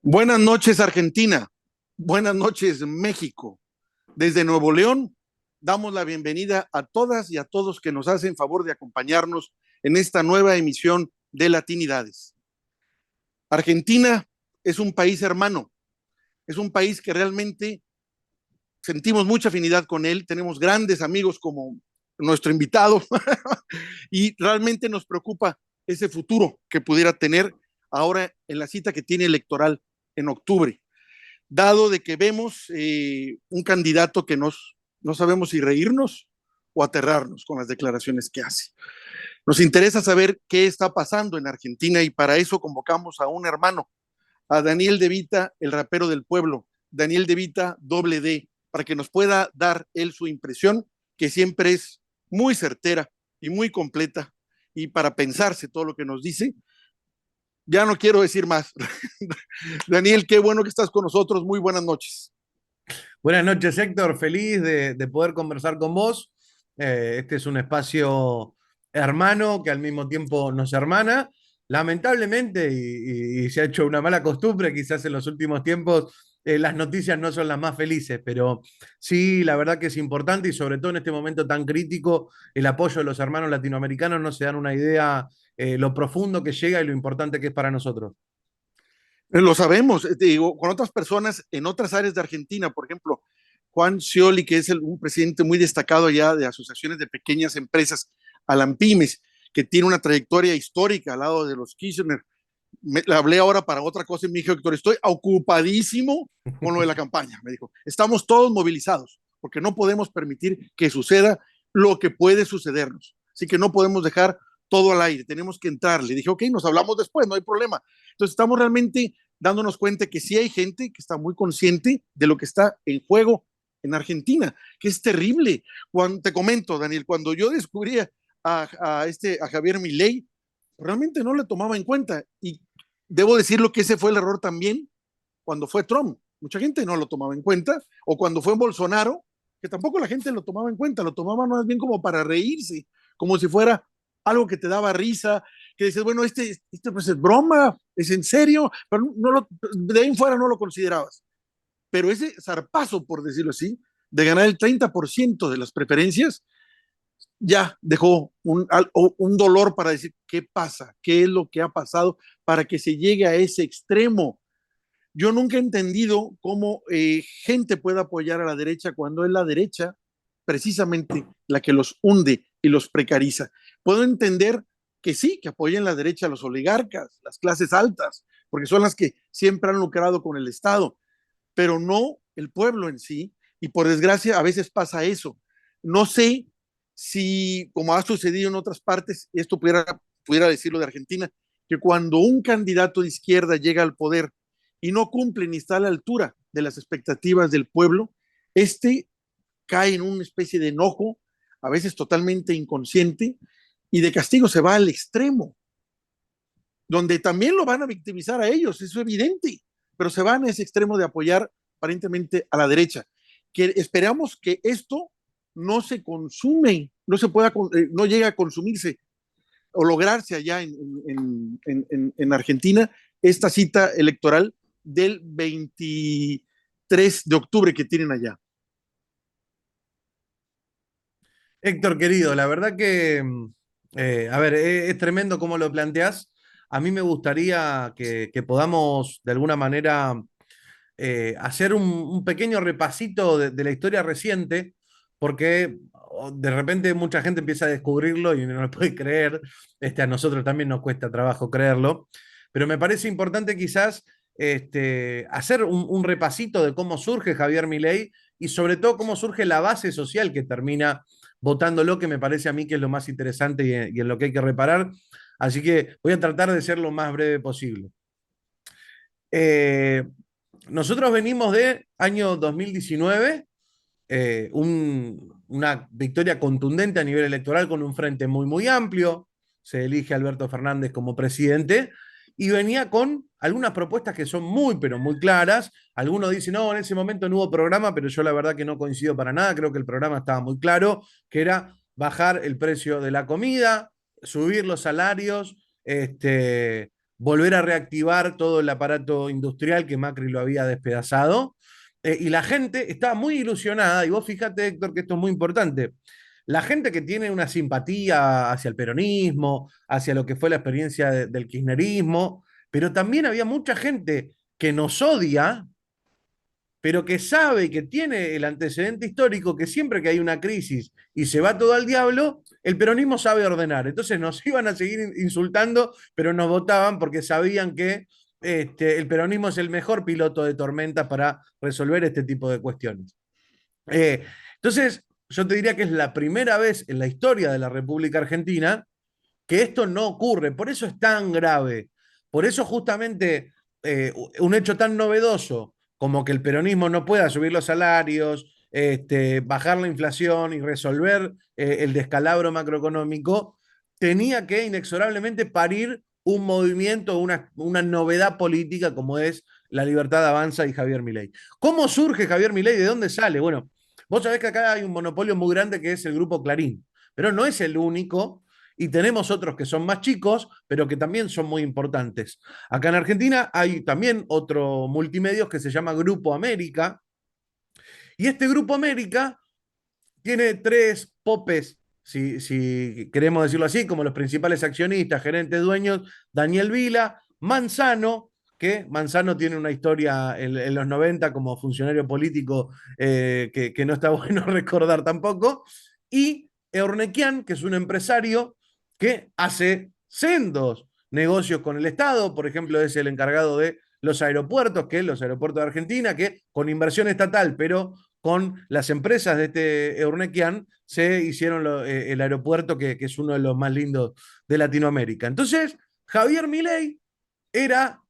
Buenas noches, Argentina. Buenas noches, México. Desde Nuevo León, damos la bienvenida a todas y a todos que nos hacen favor de acompañarnos en esta nueva emisión de Latinidades. Argentina es un país hermano, es un país que realmente sentimos mucha afinidad con él, tenemos grandes amigos como nuestro invitado y realmente nos preocupa ese futuro que pudiera tener ahora en la cita que tiene electoral en octubre, dado de que vemos un candidato que no sabemos si reírnos o aterrarnos con las declaraciones que hace. Nos interesa saber qué está pasando en Argentina y para eso convocamos a un hermano, a Daniel De Vita, el rapero del pueblo, Daniel De Vita, doble D, para que nos pueda dar él su impresión, que siempre es muy certera y muy completa, y para pensarse todo lo que nos dice. Ya no quiero decir más. Daniel, qué bueno que estás con nosotros. Muy buenas noches. Buenas noches, Héctor. Feliz de poder conversar con vos. Este es un espacio hermano que al mismo tiempo nos hermana. Lamentablemente, y se ha hecho una mala costumbre, quizás en los últimos tiempos, las noticias no son las más felices, pero sí, la verdad que es importante y sobre todo en este momento tan crítico, el apoyo de los hermanos latinoamericanos no se dan una idea lo profundo que llega y lo importante que es para nosotros. Lo sabemos, te digo, con otras personas en otras áreas de Argentina, por ejemplo, Juan Scioli, que es un presidente muy destacado allá de asociaciones de pequeñas empresas, Alampymes, que tiene una trayectoria histórica al lado de los Kirchner. Le hablé ahora para otra cosa y me dijo, Héctor, estoy ocupadísimo con lo de la campaña. Me dijo, estamos todos movilizados porque no podemos permitir que suceda lo que puede sucedernos. Así que no podemos dejar todo al aire, tenemos que entrar. Le dije, ok, nos hablamos después, no hay problema. Entonces estamos realmente dándonos cuenta que sí hay gente que está muy consciente de lo que está en juego en Argentina, que es terrible. Cuando, te comento, Daniel, cuando yo descubrí a Javier Milei, realmente no le tomaba en cuenta. Y debo decirlo que ese fue el error también cuando fue Trump. Mucha gente no lo tomaba en cuenta. O cuando fue Bolsonaro, que tampoco la gente lo tomaba en cuenta, lo tomaba más bien como para reírse, como si fuera algo que te daba risa, que dices, bueno, este pues es broma, es en serio, pero de ahí en fuera no lo considerabas. Pero ese zarpazo, por decirlo así, de ganar el 30% de las preferencias, ya dejó un dolor para decir qué pasa, qué es lo que ha pasado para que se llegue a ese extremo. Yo nunca he entendido cómo gente puede apoyar a la derecha cuando es la derecha precisamente la que los hunde y los precariza. Puedo entender que sí, que apoyen la derecha a los oligarcas, las clases altas, porque son las que siempre han lucrado con el Estado, pero no el pueblo en sí. Y por desgracia a veces pasa eso. No sé si, como ha sucedido en otras partes, esto pudiera decirlo de Argentina, que cuando un candidato de izquierda llega al poder y no cumple ni está a la altura de las expectativas del pueblo, este cae en una especie de enojo, a veces totalmente inconsciente, y de castigo se va al extremo, donde también lo van a victimizar a ellos, eso es evidente, pero se van a ese extremo de apoyar aparentemente a la derecha. Que esperamos que esto no se consume, no se pueda, no llegue a consumirse o lograrse allá en Argentina esta cita electoral del 23 de octubre que tienen allá. Héctor, querido, la verdad que, a ver, es tremendo cómo lo planteás. A mí me gustaría que podamos, de alguna manera, hacer un pequeño repasito de la historia reciente, porque de repente mucha gente empieza a descubrirlo y no lo puede creer. A nosotros también nos cuesta trabajo creerlo, pero me parece importante quizás hacer un repasito de cómo surge Javier Milei y sobre todo cómo surge la base social que termina votándolo, que me parece a mí que es lo más interesante y en lo que hay que reparar. Así que voy a tratar de ser lo más breve posible. Eh, Nosotros venimos de año 2019, una victoria contundente a nivel electoral con un frente muy, muy amplio. Se elige a Alberto Fernández como presidente y venía con algunas propuestas que son muy, pero muy claras. Algunos dicen, no, en ese momento no hubo programa, pero yo la verdad que no coincido para nada. Creo que el programa estaba muy claro, que era bajar el precio de la comida, subir los salarios, volver a reactivar todo el aparato industrial que Macri lo había despedazado. Y la gente estaba muy ilusionada, y vos fíjate, Héctor, que esto es muy importante. La gente que tiene una simpatía hacia el peronismo, hacia lo que fue la experiencia del kirchnerismo, pero también había mucha gente que nos odia, pero que sabe y que tiene el antecedente histórico que siempre que hay una crisis y se va todo al diablo, el peronismo sabe ordenar. Entonces nos iban a seguir insultando, pero nos votaban porque sabían que el peronismo es el mejor piloto de tormenta para resolver este tipo de cuestiones. Entonces, yo te diría que es la primera vez en la historia de la República Argentina que esto no ocurre. Por eso es tan grave. Por eso justamente un hecho tan novedoso como que el peronismo no pueda subir los salarios, bajar la inflación y resolver el descalabro macroeconómico, tenía que inexorablemente parir un movimiento, una novedad política como es La Libertad Avanza y Javier Milei. ¿Cómo surge Javier Milei? ¿De dónde sale? Bueno, vos sabés que acá hay un monopolio muy grande que es el Grupo Clarín, pero no es el único, y tenemos otros que son más chicos, pero que también son muy importantes. Acá en Argentina hay también otro multimedios que se llama Grupo América, y este Grupo América tiene tres popes, si queremos decirlo así, como los principales accionistas, gerentes, dueños: Daniel Vila, Manzano, que Manzano tiene una historia en los 90 como funcionario político que no está bueno recordar tampoco, y Eurnequian, que es un empresario que hace sendos negocios con el Estado. Por ejemplo, es el encargado de los aeropuertos, que los aeropuertos de Argentina, que con inversión estatal, pero con las empresas de este Eurnequian, se hicieron el aeropuerto que es uno de los más lindos de Latinoamérica. Entonces, Javier Milei era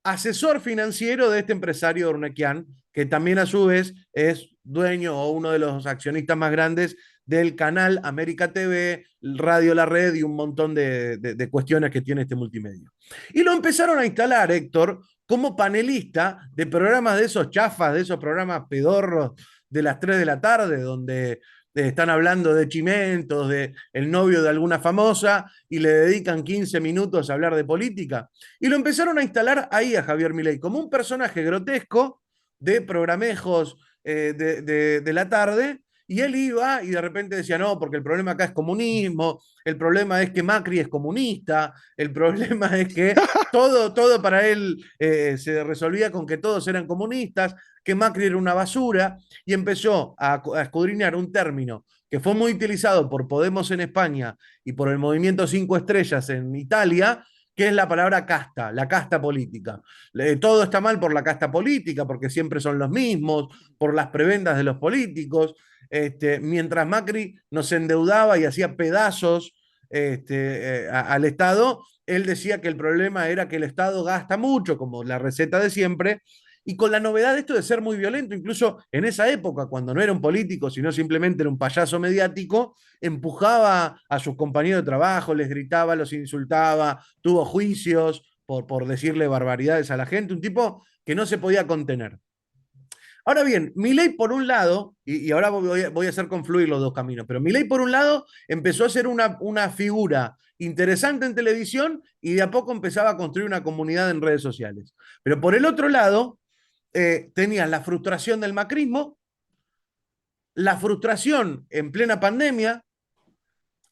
asesor financiero de este empresario Urnequian, que también a su vez es dueño o uno de los accionistas más grandes del canal América TV, Radio La Red y un montón de cuestiones que tiene este multimedio. Y lo empezaron a instalar, Héctor, como panelista de programas de esos chafas, de esos programas pedorros de las 3 de la tarde, donde están hablando de chimentos, de el novio de alguna famosa, y le dedican 15 minutos a hablar de política. Y lo empezaron a instalar ahí a Javier Milei como un personaje grotesco de programejos de la tarde, y él iba y de repente decía: no, porque el problema acá es comunismo, el problema es que Macri es comunista, el problema es que todo para él se resolvía con que todos eran comunistas, que Macri era una basura, y empezó a escudriñar un término que fue muy utilizado por Podemos en España y por el movimiento Cinco Estrellas en Italia, que es la palabra casta, la casta política. Todo está mal por la casta política, porque siempre son los mismos, por las prebendas de los políticos. Mientras Macri nos endeudaba y hacía pedazos al Estado, él decía que el problema era que el Estado gasta mucho, como la receta de siempre, y con la novedad de esto de ser muy violento, incluso en esa época, cuando no era un político, sino simplemente era un payaso mediático, empujaba a sus compañeros de trabajo, les gritaba, los insultaba, tuvo juicios por decirle barbaridades a la gente, un tipo que no se podía contener. Ahora bien, Milei por un lado, y ahora voy a hacer confluir los dos caminos, pero Milei por un lado empezó a ser una figura interesante en televisión y de a poco empezaba a construir una comunidad en redes sociales. Pero por el otro lado, tenías la frustración del macrismo, la frustración en plena pandemia.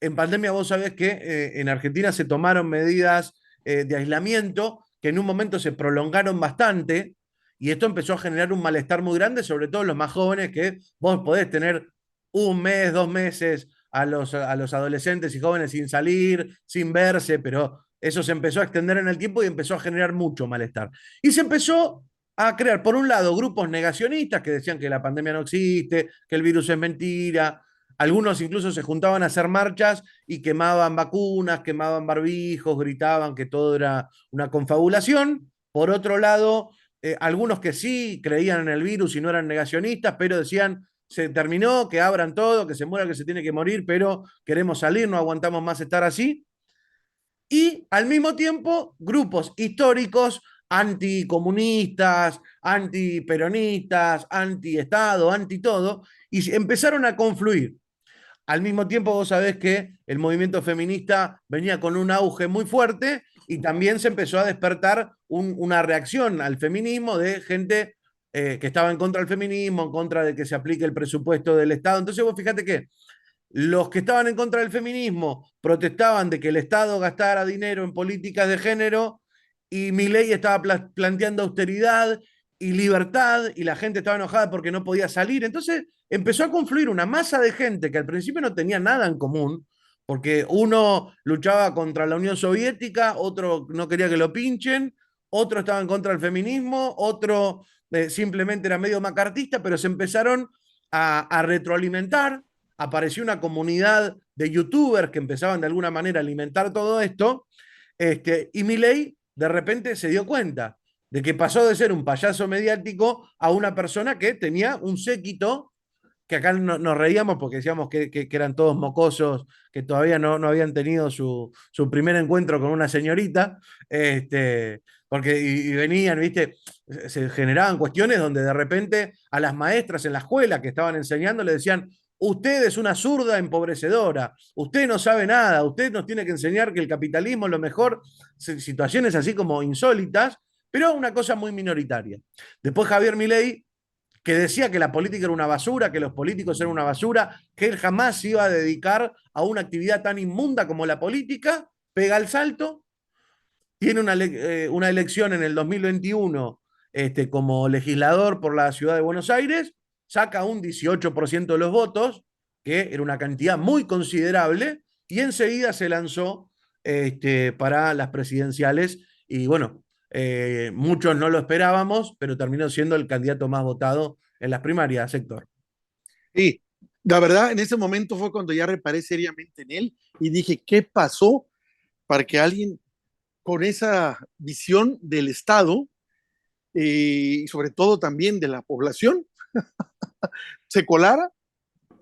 En pandemia vos sabés que en Argentina se tomaron medidas de aislamiento que en un momento se prolongaron bastante, y esto empezó a generar un malestar muy grande, sobre todo los más jóvenes, que vos podés tener un mes, 2 meses a los adolescentes y jóvenes sin salir, sin verse, pero eso se empezó a extender en el tiempo y empezó a generar mucho malestar. Y se empezó a crear, por un lado, grupos negacionistas que decían que la pandemia no existe, que el virus es mentira. Algunos incluso se juntaban a hacer marchas y quemaban vacunas, quemaban barbijos, gritaban que todo era una confabulación. Por otro lado, algunos que sí creían en el virus y no eran negacionistas, pero decían: se terminó, que abran todo, que se muera, que se tiene que morir, pero queremos salir, no aguantamos más estar así. Y al mismo tiempo, grupos históricos anticomunistas, antiperonistas, anti-Estado, anti-todo, y empezaron a confluir. Al mismo tiempo, vos sabés que el movimiento feminista venía con un auge muy fuerte, y también se empezó a despertar una reacción al feminismo de gente que estaba en contra del feminismo, en contra de que se aplique el presupuesto del Estado. Entonces vos fíjate que los que estaban en contra del feminismo protestaban de que el Estado gastara dinero en políticas de género y Milei estaba planteando austeridad y libertad y la gente estaba enojada porque no podía salir. Entonces empezó a confluir una masa de gente que al principio no tenía nada en común, porque uno luchaba contra la Unión Soviética, otro no quería que lo pinchen, otro estaba en contra del feminismo, otro simplemente era medio macartista, pero se empezaron a retroalimentar. Apareció una comunidad de youtubers que empezaban de alguna manera a alimentar todo esto, y Milei de repente se dio cuenta de que pasó de ser un payaso mediático a una persona que tenía un séquito, que acá nos reíamos porque decíamos que eran todos mocosos, que todavía no habían tenido su primer encuentro con una señorita, porque y venían, viste, se generaban cuestiones donde de repente a las maestras en la escuela que estaban enseñando le decían: usted es una zurda empobrecedora, usted no sabe nada, usted nos tiene que enseñar que el capitalismo es lo mejor, situaciones así como insólitas, pero una cosa muy minoritaria. Después Javier Milei, que decía que la política era una basura, que los políticos eran una basura, que él jamás se iba a dedicar a una actividad tan inmunda como la política, pega el salto, tiene una elección en el 2021 como legislador por la ciudad de Buenos Aires, saca un 18% de los votos, que era una cantidad muy considerable, y enseguida se lanzó para las presidenciales. Y bueno, muchos no lo esperábamos, pero terminó siendo el candidato más votado en las primarias, Héctor. Sí, la verdad, en ese momento fue cuando ya reparé seriamente en él y dije, ¿qué pasó para que alguien con esa visión del Estado y sobre todo también de la población se colara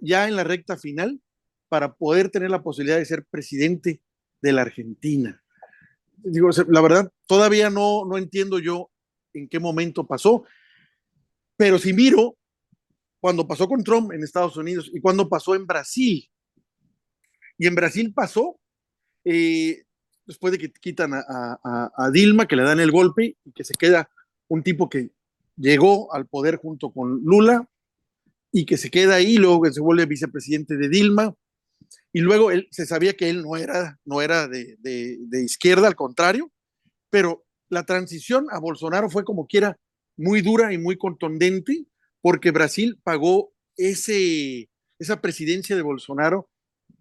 ya en la recta final para poder tener la posibilidad de ser presidente de la Argentina? Digo, la verdad, todavía no entiendo yo en qué momento pasó, pero si miro cuando pasó con Trump en Estados Unidos y cuando pasó en Brasil, y en Brasil pasó eh, después de que quitan a Dilma, que le dan el golpe y que se queda un tipo que llegó al poder junto con Lula y que se queda ahí, luego que se vuelve vicepresidente de Dilma, y luego él, se sabía que él no era de izquierda, al contrario, pero la transición a Bolsonaro fue como quiera muy dura y muy contundente, porque Brasil pagó esa presidencia de Bolsonaro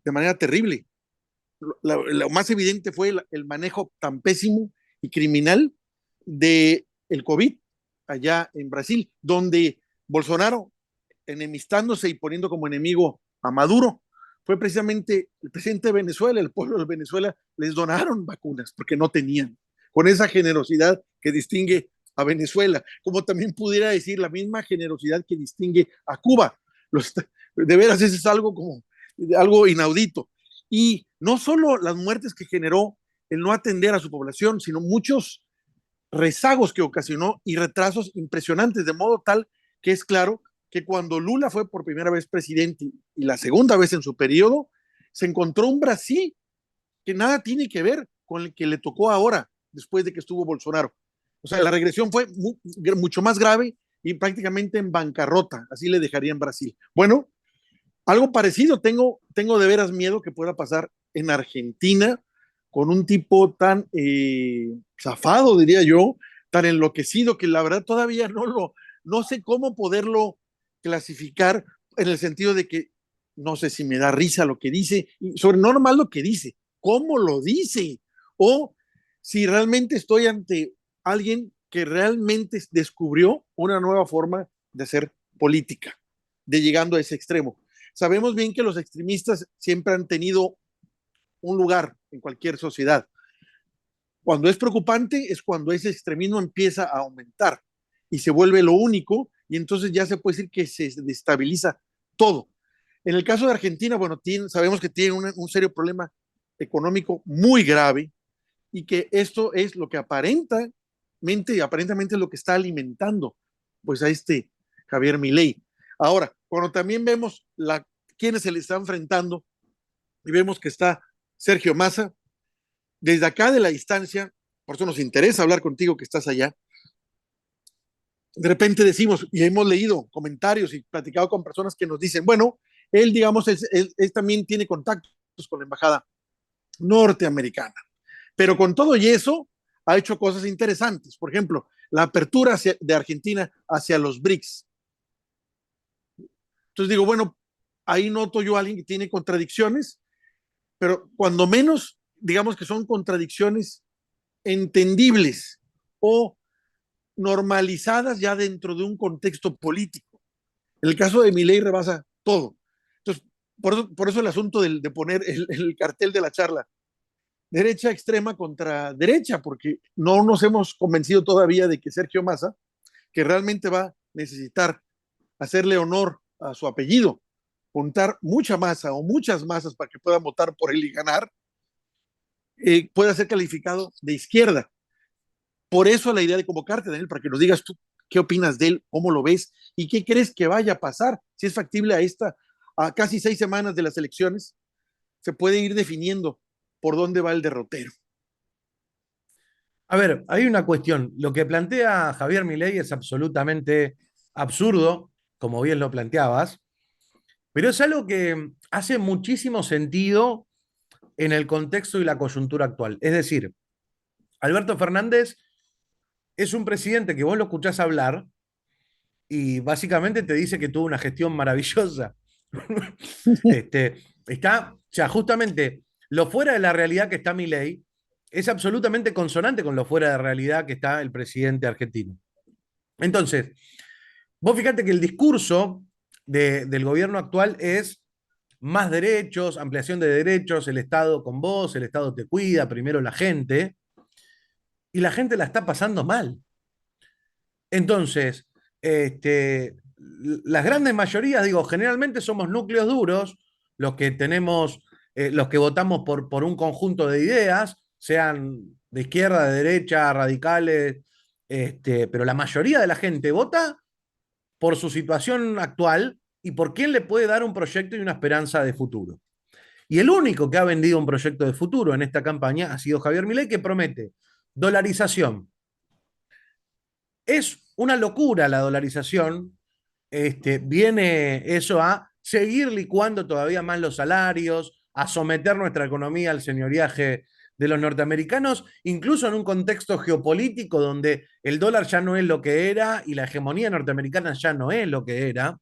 de manera terrible. Lo más evidente fue el manejo tan pésimo y criminal de el COVID allá en Brasil, donde Bolsonaro, enemistándose y poniendo como enemigo a Maduro, fue precisamente el presidente de Venezuela, el pueblo de Venezuela les donaron vacunas porque no tenían, con esa generosidad que distingue a Venezuela, como también pudiera decir la misma generosidad que distingue a Cuba. De veras, eso es algo como algo inaudito. Y no solo las muertes que generó el no atender a su población, sino muchos rezagos que ocasionó y retrasos impresionantes, de modo tal que es claro que cuando Lula fue por primera vez presidente y la segunda vez en su periodo, se encontró un Brasil que nada tiene que ver con el que le tocó ahora, después de que estuvo Bolsonaro. O sea, la regresión fue mucho más grave y prácticamente en bancarrota, así le dejaría en Brasil. Bueno, algo parecido, tengo de veras miedo que pueda pasar en Argentina con un tipo tan zafado, diría yo, tan enloquecido, que la verdad todavía no sé cómo poderlo clasificar, en el sentido de que no sé si me da risa lo que dice, y sobre no nomás lo que dice, cómo lo dice, o si realmente estoy ante alguien que realmente descubrió una nueva forma de hacer política, de llegando a ese extremo. Sabemos bien que los extremistas siempre han tenido un lugar en cualquier sociedad. Cuando es preocupante es cuando ese extremismo empieza a aumentar y se vuelve lo único, y entonces ya se puede decir que se destabiliza todo. En el caso de Argentina, bueno, sabemos que tiene un serio problema económico muy grave, y que esto es lo que aparentemente es lo que está alimentando pues a este Javier Milei. Ahora, cuando también vemos quienes se le están enfrentando y vemos que está Sergio Massa, desde acá de la distancia, por eso nos interesa hablar contigo que estás allá, de repente decimos, y hemos leído comentarios y platicado con personas que nos dicen, bueno, él, digamos, él también tiene contactos con la embajada norteamericana, pero con todo y eso ha hecho cosas interesantes. Por ejemplo, la apertura de Argentina hacia los BRICS. Entonces digo, bueno, ahí noto yo a alguien que tiene contradicciones, pero cuando menos, digamos que son contradicciones entendibles o normalizadas ya dentro de un contexto político. En el caso de Milei rebasa todo. Entonces, por eso el asunto de poner el cartel de la charla, derecha extrema contra derecha, porque no nos hemos convencido todavía de que Sergio Massa, que realmente va a necesitar hacerle honor a su apellido, juntar mucha masa o muchas masas para que puedan votar por él y ganar, pueda ser calificado de izquierda. Por eso la idea de convocarte, Daniel, para que nos digas tú qué opinas de él, cómo lo ves y qué crees que vaya a pasar, si es factible a casi 6 semanas de las elecciones, se puede ir definiendo por dónde va el derrotero. A ver, hay una cuestión. Lo que plantea Javier Milei es absolutamente absurdo, como bien lo planteabas, pero es algo que hace muchísimo sentido en el contexto y la coyuntura actual. Es decir, Alberto Fernández es un presidente que vos lo escuchás hablar y básicamente te dice que tuvo una gestión maravillosa. Este, o sea, justamente lo fuera de la realidad que está Milei es absolutamente consonante con lo fuera de realidad que está el presidente argentino. Entonces, vos fíjate que el discurso del gobierno actual es más derechos, ampliación de derechos, el Estado con vos, el Estado te cuida, primero la gente, y la gente la está pasando mal. Entonces, las grandes mayorías, digo, generalmente somos núcleos duros, los que tenemos, los que votamos por un conjunto de ideas, sean de izquierda, de derecha, radicales, pero la mayoría de la gente vota por su situación actual y por quién le puede dar un proyecto y una esperanza de futuro. Y el único que ha vendido un proyecto de futuro en esta campaña ha sido Javier Milei, que promete dolarización. Es una locura la dolarización. Viene eso a seguir licuando todavía más los salarios, a someter nuestra economía al señoriaje de los norteamericanos, incluso en un contexto geopolítico donde el dólar ya no es lo que era y la hegemonía norteamericana ya no es lo que era.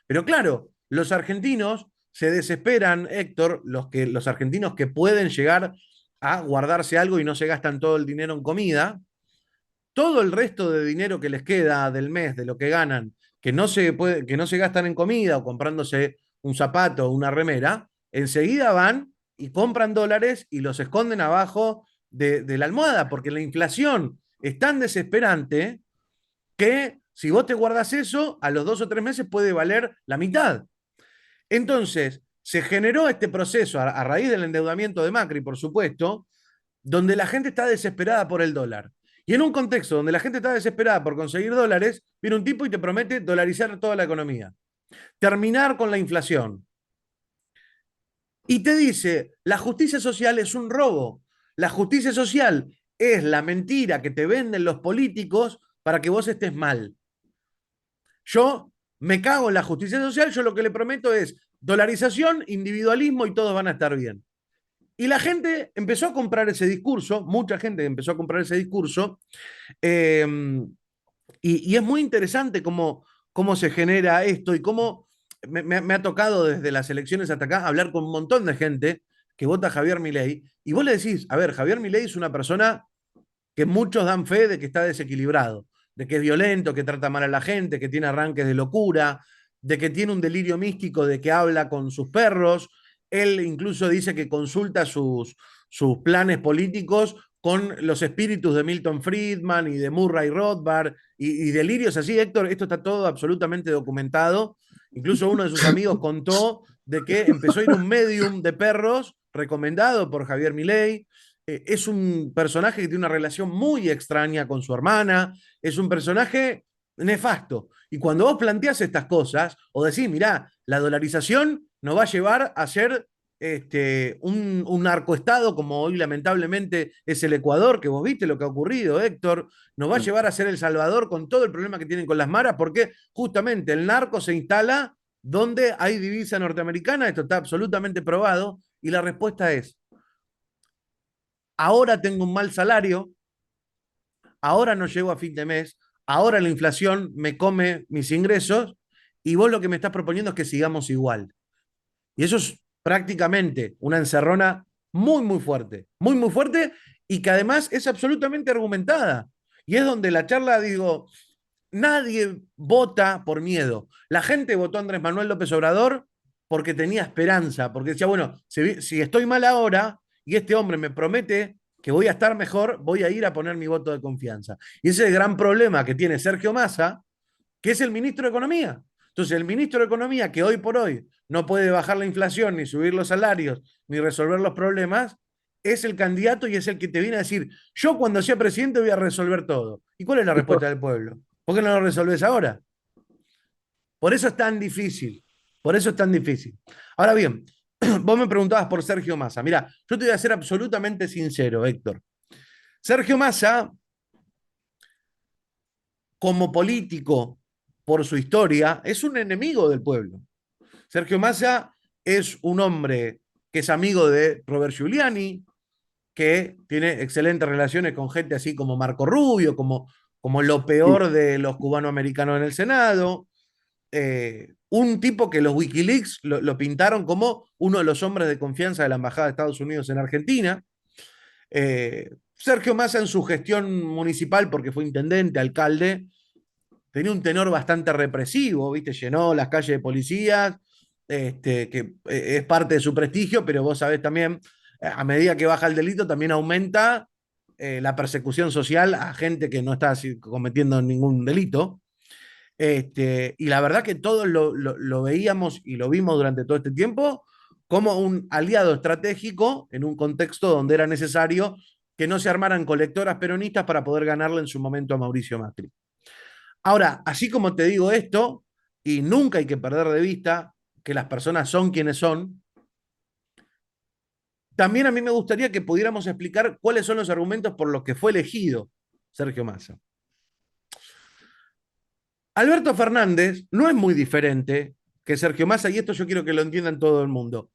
Pero claro, los argentinos se desesperan, Héctor, los argentinos que pueden llegar a guardarse algo y no se gastan todo el dinero en comida, todo el resto de dinero que les queda del mes, de lo que ganan, que no se gastan en comida o comprándose un zapato o una remera, enseguida van y compran dólares y los esconden abajo de la almohada, porque la inflación es tan desesperante que si vos te guardas eso, a los 2 o 3 meses puede valer la mitad. Entonces, se generó este proceso a raíz del endeudamiento de Macri, por supuesto, donde la gente está desesperada por el dólar. Y en un contexto donde la gente está desesperada por conseguir dólares, viene un tipo y te promete dolarizar toda la economía, terminar con la inflación. Y te dice, la justicia social es un robo. La justicia social es la mentira que te venden los políticos para que vos estés mal. Yo me cago en la justicia social, yo lo que le prometo es dolarización, individualismo y todos van a estar bien. Y la gente empezó a comprar ese discurso, mucha gente empezó a comprar ese discurso, eh, y es muy interesante cómo se genera esto y cómo me ha tocado desde las elecciones hasta acá hablar con un montón de gente que vota a Javier Milei, y vos le decís, a ver, Javier Milei es una persona que muchos dan fe de que está desequilibrado, de que es violento, que trata mal a la gente, que tiene arranques de locura, de que tiene un delirio místico, de que habla con sus perros. Él incluso dice que consulta sus planes políticos con los espíritus de Milton Friedman y de Murray Rothbard y delirios así. Héctor, esto está todo absolutamente documentado. Incluso uno de sus amigos contó de que empezó a ir un medium de perros recomendado por Javier Milei. Es un personaje que tiene una relación muy extraña con su hermana, es un personaje nefasto. Y cuando vos planteás estas cosas, o decís, mirá, la dolarización nos va a llevar a ser un narcoestado como hoy lamentablemente es el Ecuador, que vos viste lo que ha ocurrido, Héctor, nos va a llevar a ser El Salvador con todo el problema que tienen con las maras, porque justamente el narco se instala donde hay divisa norteamericana, esto está absolutamente probado, y la respuesta es, ahora tengo un mal salario, ahora no llego a fin de mes, ahora la inflación me come mis ingresos, y vos lo que me estás proponiendo es que sigamos igual. Y eso es prácticamente una encerrona muy, muy fuerte y que además es absolutamente argumentada. Y es donde la charla, digo, nadie vota por miedo. La gente votó a Andrés Manuel López Obrador porque tenía esperanza, porque decía, bueno, si estoy mal ahora y este hombre me promete que voy a estar mejor, voy a ir a poner mi voto de confianza. Y ese es el gran problema que tiene Sergio Massa, que es el ministro de Economía. Entonces, el ministro de Economía, que hoy por hoy no puede bajar la inflación, ni subir los salarios, ni resolver los problemas, es el candidato y es el que te viene a decir, yo cuando sea presidente voy a resolver todo. ¿Y cuál es la respuesta del pueblo? ¿Por qué no lo resolves ahora? Por eso es tan difícil. Por eso es tan difícil. Ahora bien, vos me preguntabas por Sergio Massa. Mira, yo te voy a ser absolutamente sincero, Héctor. Sergio Massa, como político, por su historia, es un enemigo del pueblo. Sergio Massa es un hombre que es amigo de Robert Giuliani, que tiene excelentes relaciones con gente así como Marco Rubio, como lo peor de los cubanoamericanos en el Senado. Un tipo que los Wikileaks lo pintaron como uno de los hombres de confianza de la Embajada de Estados Unidos en Argentina. Sergio Massa en su gestión municipal, porque fue intendente, alcalde, tenía un tenor bastante represivo, ¿viste? Llenó las calles de policías, que es parte de su prestigio, pero vos sabés también, a medida que baja el delito, también aumenta la persecución social a gente que no está cometiendo ningún delito. Y la verdad que todos lo veíamos y lo vimos durante todo este tiempo como un aliado estratégico en un contexto donde era necesario que no se armaran colectoras peronistas para poder ganarle en su momento a Mauricio Macri. Ahora, así como te digo esto, y nunca hay que perder de vista que las personas son quienes son, también a mí me gustaría que pudiéramos explicar cuáles son los argumentos por los que fue elegido Sergio Massa. Alberto Fernández no es muy diferente que Sergio Massa, y esto yo quiero que lo entiendan todo el mundo.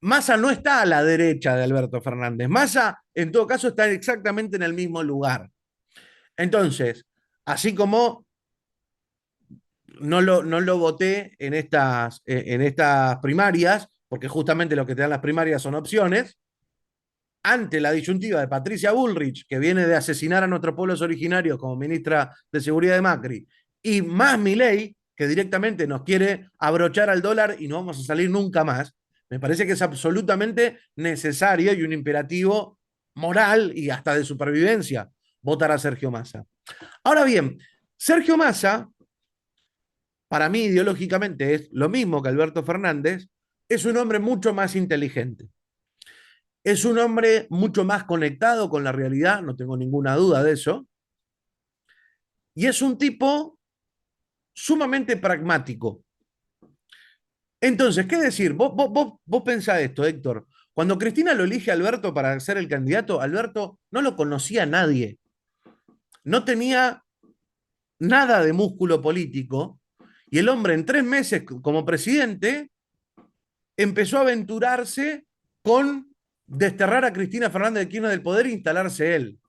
Massa no está a la derecha de Alberto Fernández. Massa, en todo caso, está exactamente en el mismo lugar. Entonces, así como no lo voté en estas primarias, porque justamente lo que te dan las primarias son opciones, ante la disyuntiva de Patricia Bullrich, que viene de asesinar a nuestros pueblos originarios como ministra de Seguridad de Macri, y más Milei, que directamente nos quiere abrochar al dólar y no vamos a salir nunca más, me parece que es absolutamente necesario y un imperativo moral y hasta de supervivencia votar a Sergio Massa. Ahora bien, Sergio Massa, para mí ideológicamente es lo mismo que Alberto Fernández, es un hombre mucho más inteligente. Es un hombre mucho más conectado con la realidad, no tengo ninguna duda de eso. Y es un tipo sumamente pragmático. Entonces, ¿qué decir? Vos pensá esto, Héctor. Cuando Cristina lo elige a Alberto para ser el candidato, Alberto no lo conocía a nadie. No tenía nada de músculo político. Y el hombre en 3 meses como presidente empezó a aventurarse con desterrar a Cristina Fernández de Kirchner del poder e instalarse él.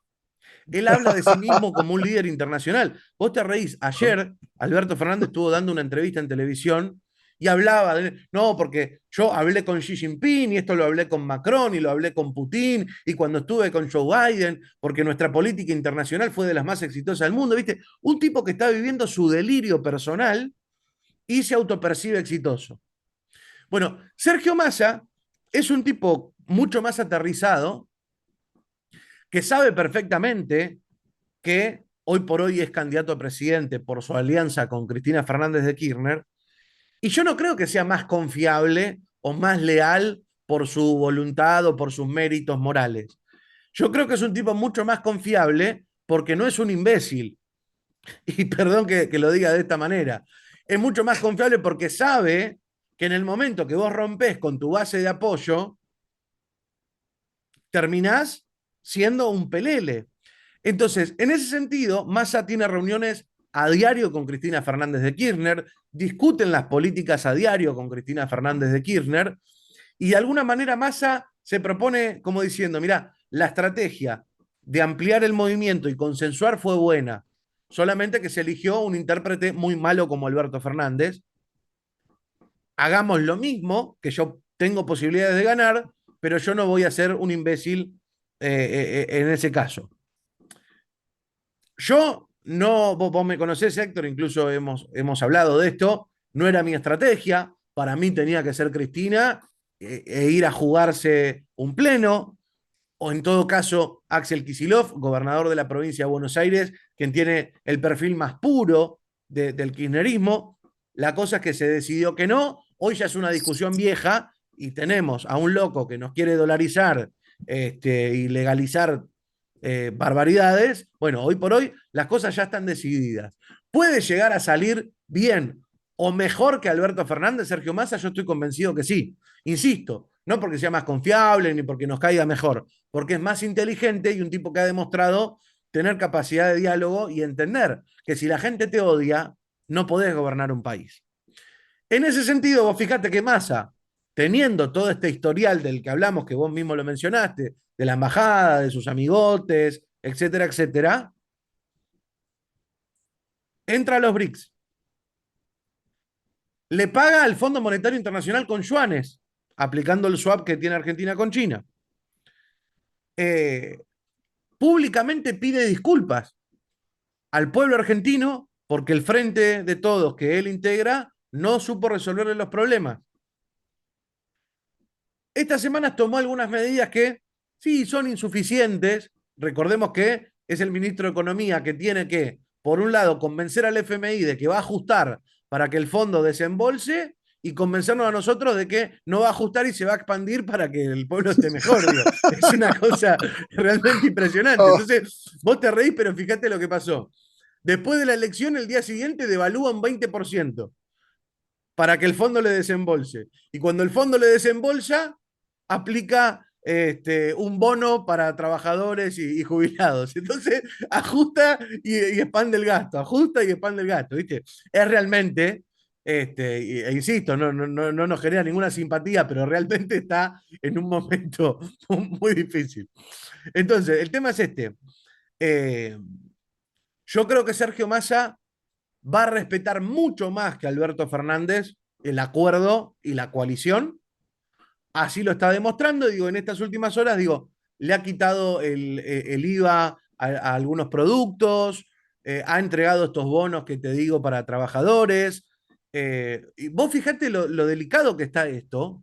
Él habla de sí mismo como un líder internacional. Vos te reís, ayer Alberto Fernández estuvo dando una entrevista en televisión y hablaba de, no, porque yo hablé con Xi Jinping y esto lo hablé con Macron y lo hablé con Putin y cuando estuve con Joe Biden, porque nuestra política internacional fue de las más exitosas del mundo, ¿viste? Un tipo que está viviendo su delirio personal y se autopercibe exitoso. Bueno, Sergio Massa es un tipo mucho más aterrizado, que sabe perfectamente que hoy por hoy es candidato a presidente por su alianza con Cristina Fernández de Kirchner, y yo no creo que sea más confiable o más leal por su voluntad o por sus méritos morales. Yo creo que es un tipo mucho más confiable porque no es un imbécil, y perdón que lo diga de esta manera, es mucho más confiable porque sabe que en el momento que vos rompés con tu base de apoyo, terminás siendo un pelele. Entonces, en ese sentido, Massa tiene reuniones a diario con Cristina Fernández de Kirchner, discuten las políticas a diario con Cristina Fernández de Kirchner, y de alguna manera Massa se propone como diciendo, mira, la estrategia de ampliar el movimiento y consensuar fue buena, solamente que se eligió un intérprete muy malo como Alberto Fernández. Hagamos lo mismo, que yo tengo posibilidades de ganar, pero yo no voy a ser un imbécil en ese caso. Yo no, vos me conocés, Héctor, incluso hemos hablado de esto, no era mi estrategia, para mí tenía que ser Cristina ir a jugarse un pleno, o en todo caso Axel Kicillof, gobernador de la provincia de Buenos Aires, quien tiene el perfil más puro del kirchnerismo. La cosa es que se decidió que no, hoy ya es una discusión vieja y tenemos a un loco que nos quiere dolarizar y legalizar barbaridades. Bueno, hoy por hoy las cosas ya están decididas. ¿Puede llegar a salir bien o mejor que Alberto Fernández, Sergio Massa? Yo estoy convencido que sí. Insisto, no porque sea más confiable ni porque nos caiga mejor, porque es más inteligente y un tipo que ha demostrado tener capacidad de diálogo y entender que si la gente te odia, no podés gobernar un país. En ese sentido, vos fijate que Massa, teniendo todo este historial del que hablamos, que vos mismo lo mencionaste, de la embajada, de sus amigotes, etcétera, etcétera, entra a los BRICS, le paga al Fondo Monetario Internacional con yuanes, aplicando el swap que tiene Argentina con China. Eh, Públicamente pide disculpas al pueblo argentino porque el frente de todos que él integra no supo resolverle los problemas. Esta semana tomó algunas medidas que sí son insuficientes. Recordemos que es el ministro de Economía que tiene que, por un lado, convencer al FMI de que va a ajustar para que el fondo desembolse y convencernos a nosotros de que no va a ajustar y se va a expandir para que el pueblo esté mejor. Digo. Es una cosa realmente impresionante. Oh, Entonces, vos te reís, pero fíjate lo que pasó. Después de la elección, el día siguiente devalúa un 20% para que el fondo le desembolse. Y cuando el fondo le desembolsa, aplica un bono para trabajadores y jubilados. Entonces, ajusta y expande el gasto, ajusta y expande el gasto, ¿viste? Es realmente, insisto, no nos genera ninguna simpatía, pero realmente está en un momento muy difícil. Entonces, el tema es este. Eh, yo creo que Sergio Massa va a respetar mucho más que Alberto Fernández el acuerdo y la coalición. Así lo está demostrando, digo, en estas últimas horas, digo, le ha quitado el IVA a algunos productos, ha entregado estos bonos que te digo para trabajadores. Y vos fijate lo delicado que está esto,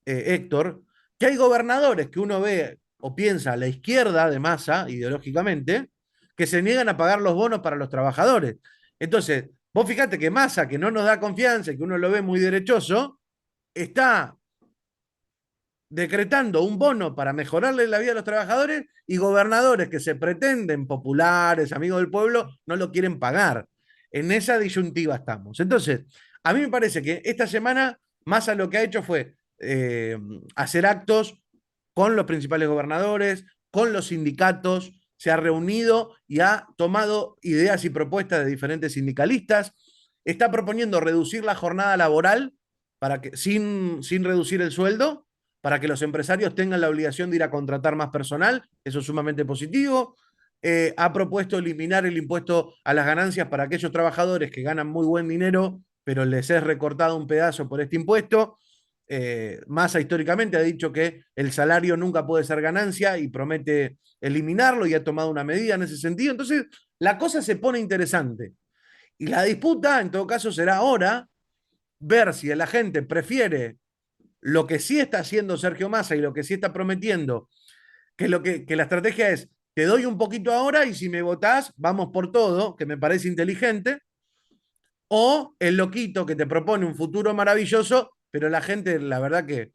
Héctor, que hay gobernadores que uno ve o piensa a la izquierda de Massa, ideológicamente, que se niegan a pagar los bonos para los trabajadores. Entonces, vos fíjate que Massa, que no nos da confianza y que uno lo ve muy derechoso, está decretando un bono para mejorarle la vida a los trabajadores y gobernadores que se pretenden populares, amigos del pueblo, no lo quieren pagar. En esa disyuntiva estamos. Entonces, a mí me parece que esta semana Massa lo que ha hecho fue hacer actos con los principales gobernadores, con los sindicatos, se ha reunido y ha tomado ideas y propuestas de diferentes sindicalistas, está proponiendo reducir la jornada laboral para que, sin reducir el sueldo, para que los empresarios tengan la obligación de ir a contratar más personal, eso es sumamente positivo. Ha propuesto eliminar el impuesto a las ganancias para aquellos trabajadores que ganan muy buen dinero, pero les es recortado un pedazo por este impuesto. Massa históricamente ha dicho que el salario nunca puede ser ganancia y promete eliminarlo y ha tomado una medida en ese sentido. Entonces, la cosa se pone interesante. Y la disputa, en todo caso, será ahora ver si la gente prefiere lo que sí está haciendo Sergio Massa y lo que sí está prometiendo, que la estrategia es, te doy un poquito ahora y si me votás, vamos por todo, que me parece inteligente, o el loquito que te propone un futuro maravilloso, pero la gente, la verdad que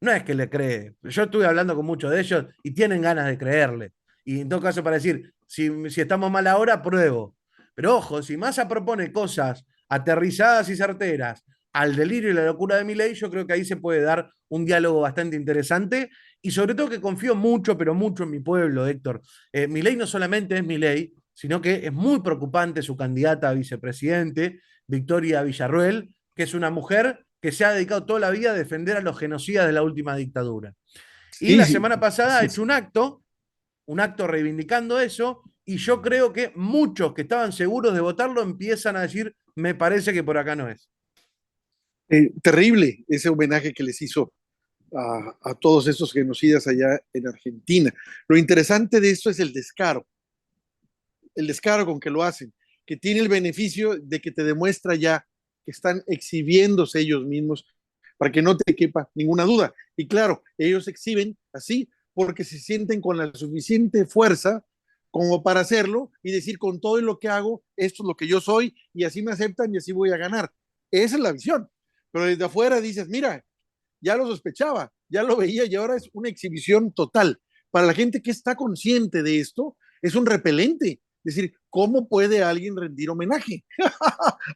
no es que le cree. Yo estuve hablando con muchos de ellos y tienen ganas de creerle. Y en todo caso, para decir, si estamos mal ahora, pruebo. Pero ojo, si Massa propone cosas aterrizadas y certeras, al delirio y la locura de Milei, yo creo que ahí se puede dar un diálogo bastante interesante y sobre todo que confío mucho, pero mucho en mi pueblo, Héctor. Milei no solamente es Milei, sino que es muy preocupante su candidata a vicepresidente, Victoria Villarruel, que es una mujer que se ha dedicado toda la vida a defender a los genocidas de la última dictadura. Y Sí, la sí, semana pasada ha sí, hecho sí. un acto reivindicando eso, y yo creo que muchos que estaban seguros de votarlo empiezan a decir, me parece que por acá no es. Terrible ese homenaje que les hizo a todos estos genocidas allá en Argentina. Lo interesante de esto es el descaro con que lo hacen, que tiene el beneficio de que te demuestra ya que están exhibiéndose ellos mismos para que no te quepa ninguna duda. Y claro, ellos exhiben así porque se sienten con la suficiente fuerza como para hacerlo y decir con todo lo que hago, esto es lo que yo soy y así me aceptan y así voy a ganar. Esa es la visión. Pero desde afuera dices, mira, ya lo sospechaba, ya lo veía y ahora es una exhibición total. Para la gente que está consciente de esto, es un repelente. Es decir, ¿cómo puede alguien rendir homenaje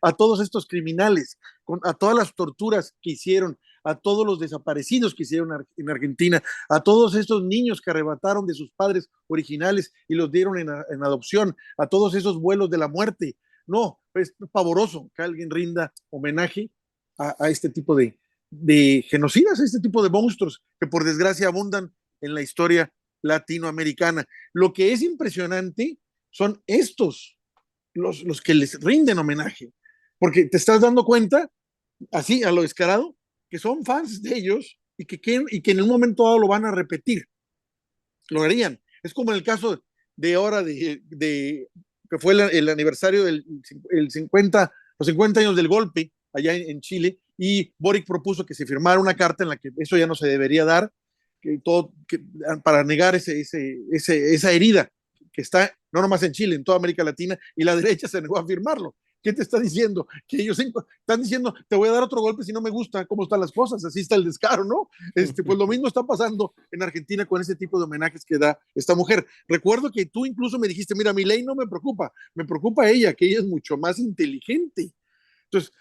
a todos estos criminales, a todas las torturas que hicieron, a todos los desaparecidos que hicieron en Argentina, a todos estos niños que arrebataron de sus padres originales y los dieron en adopción, a todos esos vuelos de la muerte? No, es pavoroso que alguien rinda homenaje a este tipo de genocidas, este tipo de monstruos que por desgracia abundan en la historia latinoamericana. Lo que es impresionante son estos, los que les rinden homenaje, porque te estás dando cuenta, así a lo descarado, que son fans de ellos y que en un momento dado lo van a repetir, lo harían. Es como en el caso de ahora que fue el aniversario del el 50, los 50 años del golpe allá en Chile, y Boric propuso que se firmara una carta en la que eso ya no se debería dar, para negar esa herida que está no nomás en Chile, en toda América Latina, y la derecha se negó a firmarlo. ¿Qué te está diciendo? Que ellos están diciendo, te voy a dar otro golpe si no me gusta cómo están las cosas, así está el descaro, ¿no? Pues lo mismo está pasando en Argentina con ese tipo de homenajes que da esta mujer. Recuerdo que tú incluso me dijiste, mira, mi ley no me preocupa ella, que ella es mucho más inteligente. Entonces,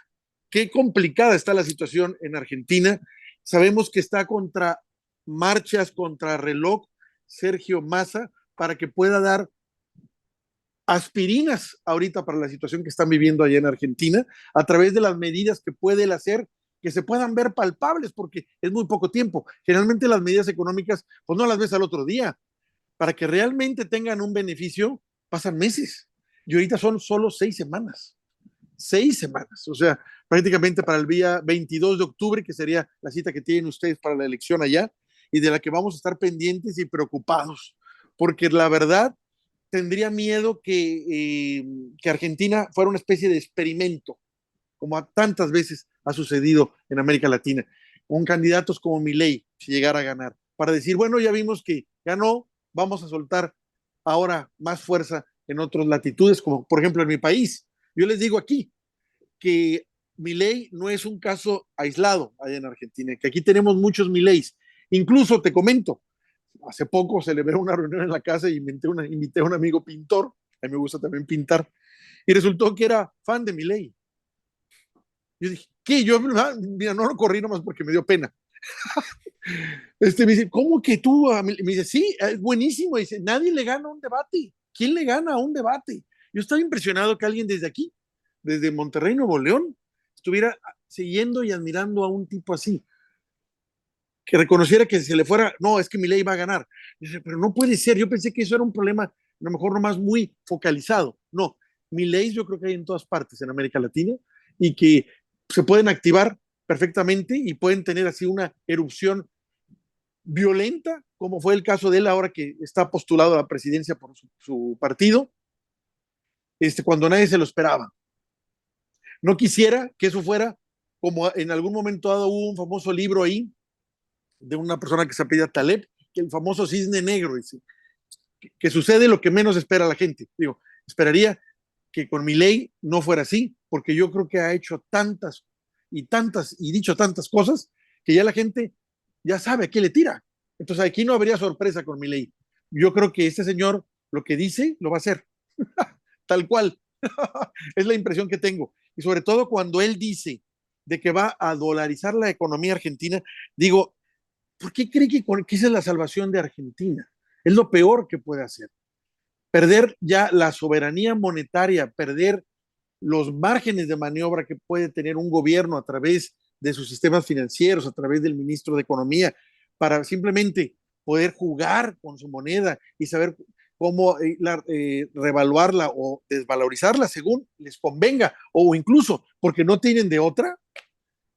qué complicada está la situación en Argentina. Sabemos que está contra marchas, contra reloj Sergio Massa para que pueda dar aspirinas ahorita para la situación que están viviendo allá en Argentina, a través de las medidas que puede él hacer, que se puedan ver palpables, porque es muy poco tiempo. Generalmente las medidas económicas, pues no las ves al otro día. Para que realmente tengan un beneficio, pasan meses. Y ahorita son solo 6 semanas. 6 semanas. O sea, prácticamente para el día 22 de octubre, que sería la cita que tienen ustedes para la elección allá, y de la que vamos a estar pendientes y preocupados. Porque la verdad, tendría miedo que Argentina fuera una especie de experimento, como tantas veces ha sucedido en América Latina, con candidatos como Milei, si llegara a ganar, para decir, bueno, ya vimos que ganó, vamos a soltar ahora más fuerza en otras latitudes, como por ejemplo en mi país. Yo les digo aquí que Milei no es un caso aislado allá en Argentina, que aquí tenemos muchos Mileis. Incluso te comento, hace poco celebré una reunión en la casa y invité a un amigo pintor, a mí me gusta también pintar, y resultó que era fan de Milei. Yo dije, ¿qué? Yo, mira, no lo corrí nomás porque me dio pena. Me dice, ¿cómo que tú? Me dice, sí, es buenísimo. Dice, nadie le gana un debate. ¿Quién le gana a un debate? Yo estaba impresionado que alguien desde aquí, desde Monterrey, Nuevo León, estuviera siguiendo y admirando a un tipo así, que reconociera que se le fuera, no, es que mi ley va a ganar. Dice, pero no puede ser, yo pensé que eso era un problema, a lo mejor nomás muy focalizado. No, mi ley yo creo que hay en todas partes en América Latina y que se pueden activar perfectamente y pueden tener así una erupción violenta, como fue el caso de él ahora que está postulado a la presidencia por su partido, cuando nadie se lo esperaba. No quisiera que eso fuera como en algún momento dado hubo un famoso libro ahí de una persona que se apellida Taleb, que el famoso cisne negro, dice, que sucede lo que menos espera la gente. Digo, esperaría que con mi ley no fuera así, porque yo creo que ha hecho tantas y dicho tantas cosas que ya la gente ya sabe a qué le tira. Entonces aquí no habría sorpresa con mi ley. Yo creo que este señor lo que dice lo va a hacer, tal cual. Es la impresión que tengo. Y sobre todo cuando él dice de que va a dolarizar la economía argentina, digo, ¿por qué cree que esa es la salvación de Argentina? Es lo peor que puede hacer. Perder ya la soberanía monetaria, perder los márgenes de maniobra que puede tener un gobierno a través de sus sistemas financieros, a través del ministro de Economía, para simplemente poder jugar con su moneda y saber cómo revaluarla o desvalorizarla según les convenga, o incluso porque no tienen de otra,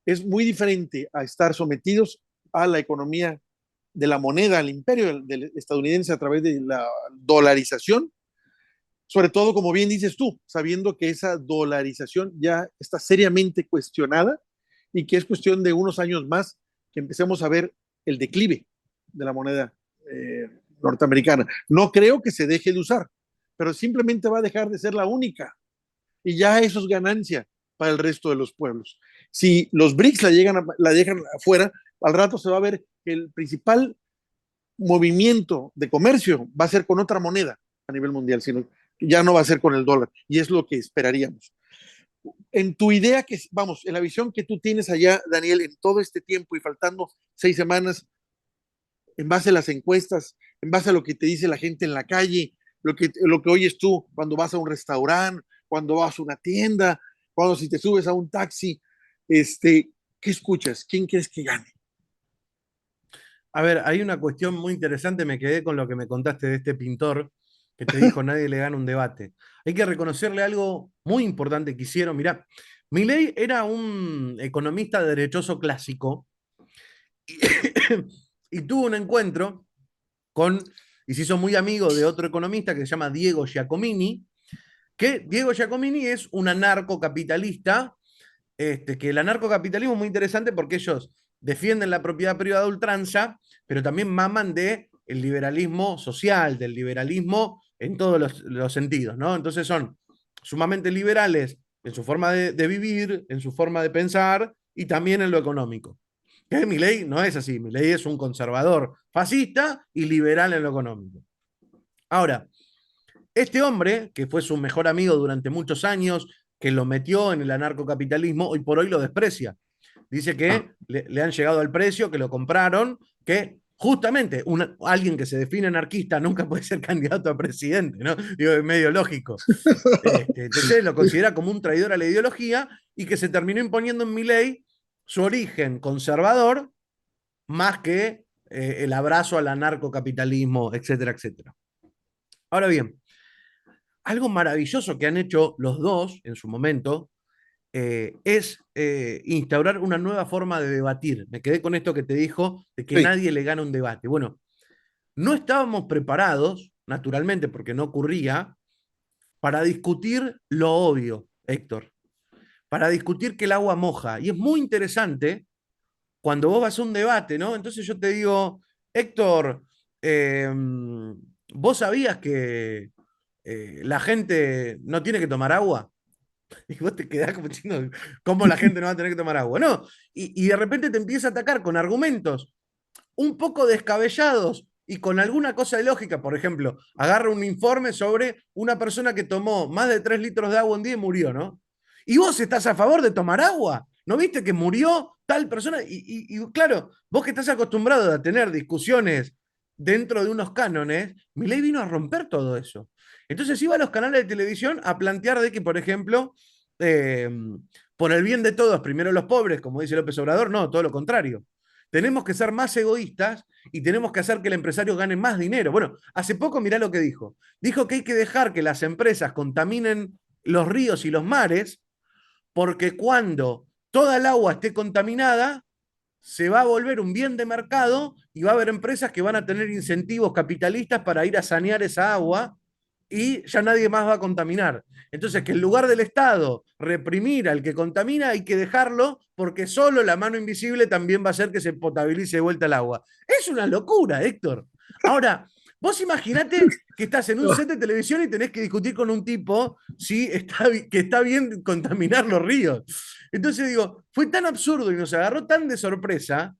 es muy diferente a estar sometidos a la economía de la moneda, al imperio del estadounidense a través de la dolarización, sobre todo, como bien dices tú, sabiendo que esa dolarización ya está seriamente cuestionada y que es cuestión de unos años más que empecemos a ver el declive de la moneda norteamericana. No creo que se deje de usar, pero simplemente va a dejar de ser la única y ya eso es ganancia para el resto de los pueblos. Si los BRICS la dejan afuera, al rato se va a ver que el principal movimiento de comercio va a ser con otra moneda a nivel mundial, sino ya no va a ser con el dólar, y es lo que esperaríamos. En tu idea, que vamos, en la visión que tú tienes allá, Daniel, en todo este tiempo y faltando 6 semanas, en base a las encuestas, en base a lo que te dice la gente en la calle, lo que oyes tú cuando vas a un restaurante, cuando vas a una tienda, cuando si te subes a un taxi, ¿qué escuchas? ¿Quién crees que gane? A ver, hay una cuestión muy interesante, me quedé con lo que me contaste de este pintor que te dijo nadie le gana un debate. Hay que reconocerle algo muy importante que hicieron. Mirá, Milei era un economista derechoso clásico y, y tuvo un encuentro y se hizo muy amigo de otro economista que se llama Diego Giacomini, que Diego Giacomini es un anarcocapitalista, que el anarcocapitalismo es muy interesante porque ellos defienden la propiedad privada a ultranza, pero también maman de el liberalismo social, del liberalismo en todos los sentidos, ¿no? Entonces son sumamente liberales en su forma de vivir, en su forma de pensar y también en lo económico. Que Milei no es así, Milei es un conservador fascista y liberal en lo económico. Ahora, este hombre, que fue su mejor amigo durante muchos años, que lo metió en el anarcocapitalismo, hoy por hoy lo desprecia. Dice Ah. que le han llegado al precio, que lo compraron, que justamente alguien que se define anarquista nunca puede ser candidato a presidente, ¿no? Digo, es medio lógico. Entonces lo considera como un traidor a la ideología y que se terminó imponiendo en Milei su origen conservador más que el abrazo al anarcocapitalismo, etcétera, etcétera. Ahora bien, algo maravilloso que han hecho los dos en su momento es instaurar una nueva forma de debatir. Me quedé con esto que te dijo de que Sí, nadie le gana un debate. Bueno, no estábamos preparados, naturalmente, porque no ocurría, para discutir lo obvio, Héctor, para discutir que el agua moja. Y es muy interesante cuando vos vas a un debate, ¿no? Entonces yo te digo, Héctor, eh, ¿vos sabías que la gente no tiene que tomar agua? Y vos te quedás como diciendo, ¿cómo la gente no va a tener que tomar agua? No, y de repente te empieza a atacar con argumentos un poco descabellados y con alguna cosa de lógica. Por ejemplo, agarra un informe sobre una persona que tomó más de 3 litros de agua un día y murió, ¿no? Y vos estás a favor de tomar agua. ¿No viste que murió tal persona? Y claro, vos que estás acostumbrado a tener discusiones dentro de unos cánones, Milei vino a romper todo eso. Entonces iba a los canales de televisión a plantear de que, por ejemplo, eh, por el bien de todos, primero los pobres, como dice López Obrador, no, todo lo contrario. Tenemos que ser más egoístas y tenemos que hacer que el empresario gane más dinero. Bueno, hace poco mirá lo que dijo. Dijo que hay que dejar que las empresas contaminen los ríos y los mares porque cuando toda el agua esté contaminada, se va a volver un bien de mercado y va a haber empresas que van a tener incentivos capitalistas para ir a sanear esa agua y ya nadie más va a contaminar. Entonces, que en lugar del Estado reprimir al que contamina, hay que dejarlo porque solo la mano invisible también va a hacer que se potabilice de vuelta el agua. Es una locura, Héctor. Ahora, vos imaginate que estás en un set de televisión y tenés que discutir con un tipo si que está bien contaminar los ríos. Entonces digo, fue tan absurdo y nos agarró tan de sorpresa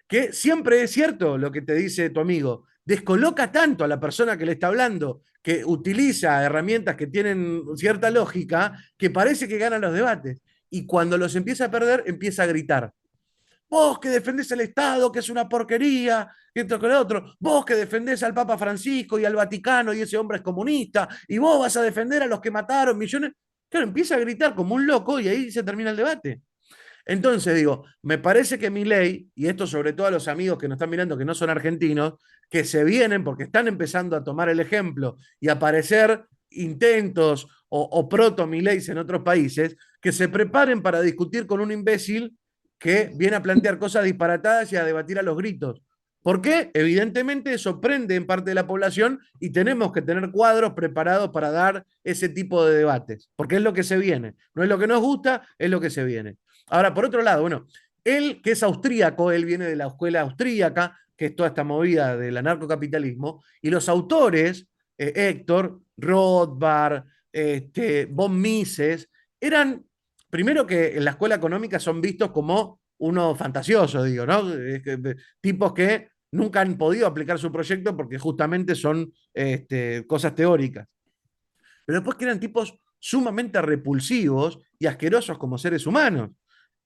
que siempre es cierto lo que te dice tu amigo. Descoloca tanto a la persona que le está hablando, que utiliza herramientas que tienen cierta lógica, que parece que gana los debates. y cuando los empieza a perder, empieza a gritar. Vos que defendés el Estado, que es una porquería, que esto que lo otro. Vos que defendés al Papa Francisco y al Vaticano y ese hombre es comunista. Y vos vas a defender a los que mataron millones. Claro, empieza a gritar como un loco y ahí se termina el debate. Entonces digo, me parece que Milei, y esto sobre todo a los amigos que nos están mirando que no son argentinos, que se vienen porque están empezando a tomar el ejemplo y a aparecer intentos o proto Mileis en otros países, que se preparen para discutir con un imbécil que viene a plantear cosas disparatadas y a debatir a los gritos. ¿Por qué? Evidentemente eso prende en parte de la población y tenemos que tener cuadros preparados para dar ese tipo de debates, porque es lo que se viene. No es lo que nos gusta, es lo que se viene. Ahora, por otro lado, bueno, él que es austríaco, él viene de la escuela austríaca, que es toda esta movida del anarcocapitalismo, y los autores, Héctor, Rothbard, von Mises, eran, primero que en la escuela económica son vistos como unos fantasiosos, digo, ¿no? Tipos que nunca han podido aplicar su proyecto porque justamente son cosas teóricas. Pero después que eran tipos sumamente repulsivos y asquerosos como seres humanos.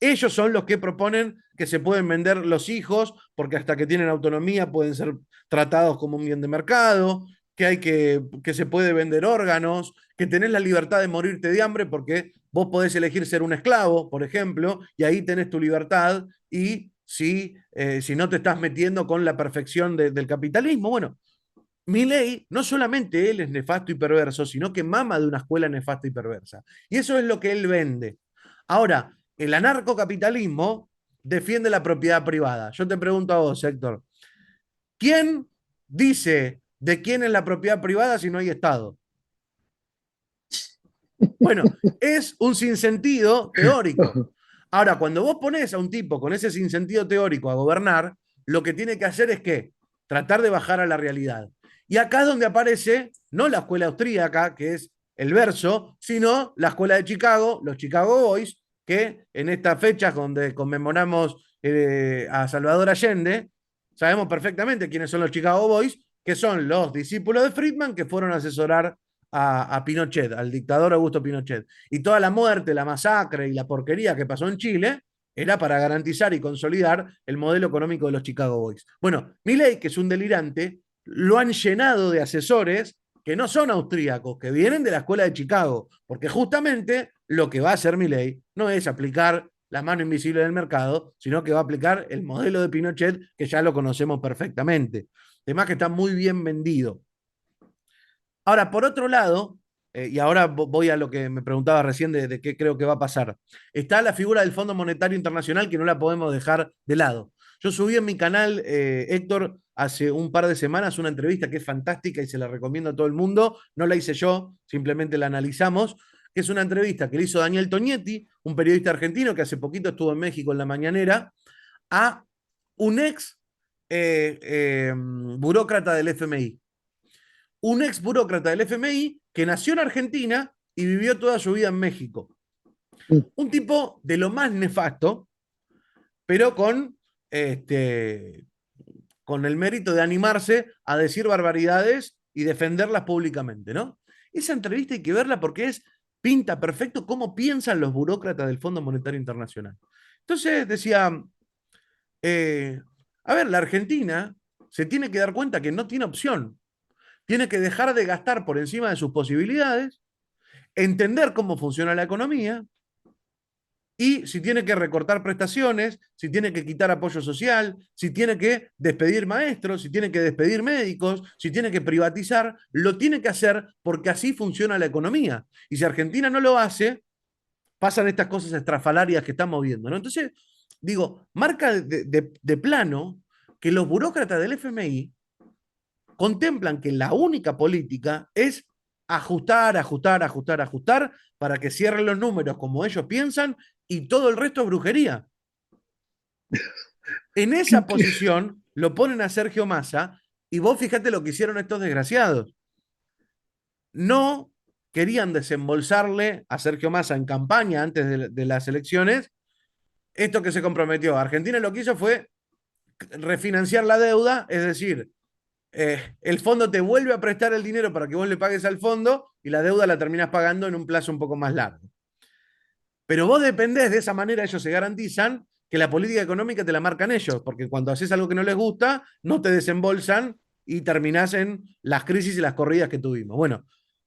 Ellos son los que proponen que se pueden vender los hijos porque hasta que tienen autonomía pueden ser tratados como un bien de mercado, que hay que se puede vender órganos, que tenés la libertad de morirte de hambre porque vos podés elegir ser un esclavo, por ejemplo, y ahí tenés tu libertad y si no te estás metiendo con la perfección del capitalismo, bueno, Milei, no solamente él es nefasto y perverso, sino que mama de una escuela nefasta y perversa. Y eso es lo que él vende. Ahora, el anarcocapitalismo defiende la propiedad privada. Yo te pregunto a vos, Héctor, ¿quién dice de quién es la propiedad privada si no hay Estado? Bueno, es un sinsentido teórico. Ahora, cuando vos pones a un tipo con ese sinsentido teórico a gobernar, lo que tiene que hacer es que tratar de bajar a la realidad. Y acá es donde aparece no la escuela austríaca, que es el verso, sino la escuela de Chicago, los Chicago Boys, que en estas fechas donde conmemoramos a Salvador Allende, sabemos perfectamente quiénes son los Chicago Boys, que son los discípulos de Friedman que fueron a asesorar a Pinochet, al dictador Augusto Pinochet. Y toda la muerte, la masacre y la porquería que pasó en Chile era para garantizar y consolidar el modelo económico de los Chicago Boys. Bueno, Milei, que es un delirante, lo han llenado de asesores que no son austríacos, que vienen de la escuela de Chicago, porque justamente lo que va a hacer Milei no es aplicar la mano invisible del mercado, sino que va a aplicar el modelo de Pinochet, que ya lo conocemos perfectamente. Además que está muy bien vendido. Ahora, por otro lado, y ahora voy a lo que me preguntaba recién de qué creo que va a pasar, está la figura del Fondo Monetario Internacional que no la podemos dejar de lado. Yo subí en mi canal, Héctor, hace un par de semanas una entrevista que es fantástica y se la recomiendo a todo el mundo. No la hice yo, simplemente la analizamos, que es una entrevista que le hizo Daniel Toñetti, un periodista argentino que hace poquito estuvo en México en la mañanera, a un ex burócrata del FMI, un ex burócrata del FMI que nació en Argentina y vivió toda su vida en México. Un tipo de lo más nefasto, pero con el mérito de animarse a decir barbaridades y defenderlas públicamente, ¿no? Esa entrevista hay que verla porque pinta perfecto cómo piensan los burócratas del Fondo Monetario Internacional. Entonces decía, a ver, la Argentina se tiene que dar cuenta que no tiene opción. Tiene que dejar de gastar por encima de sus posibilidades, entender cómo funciona la economía y si tiene que recortar prestaciones, si tiene que quitar apoyo social, si tiene que despedir maestros, si tiene que despedir médicos, si tiene que privatizar, lo tiene que hacer porque así funciona la economía. Y si Argentina no lo hace, pasan estas cosas estrafalarias que estamos viendo, ¿no? Entonces, digo, marca de plano que los burócratas del FMI contemplan que la única política es ajustar, ajustar, ajustar, ajustar para que cierren los números como ellos piensan y todo el resto es brujería. En esa posición lo ponen a Sergio Massa y vos fíjate lo que hicieron estos desgraciados. No querían desembolsarle a Sergio Massa en campaña antes de las elecciones esto que se comprometió. Argentina lo que hizo fue refinanciar la deuda, es decir, el fondo te vuelve a prestar el dinero para que vos le pagues al fondo y la deuda la terminas pagando en un plazo un poco más largo. Pero vos dependés de esa manera, ellos se garantizan que la política económica te la marcan ellos, porque cuando haces algo que no les gusta, no te desembolsan y terminás en las crisis y las corridas que tuvimos. Bueno,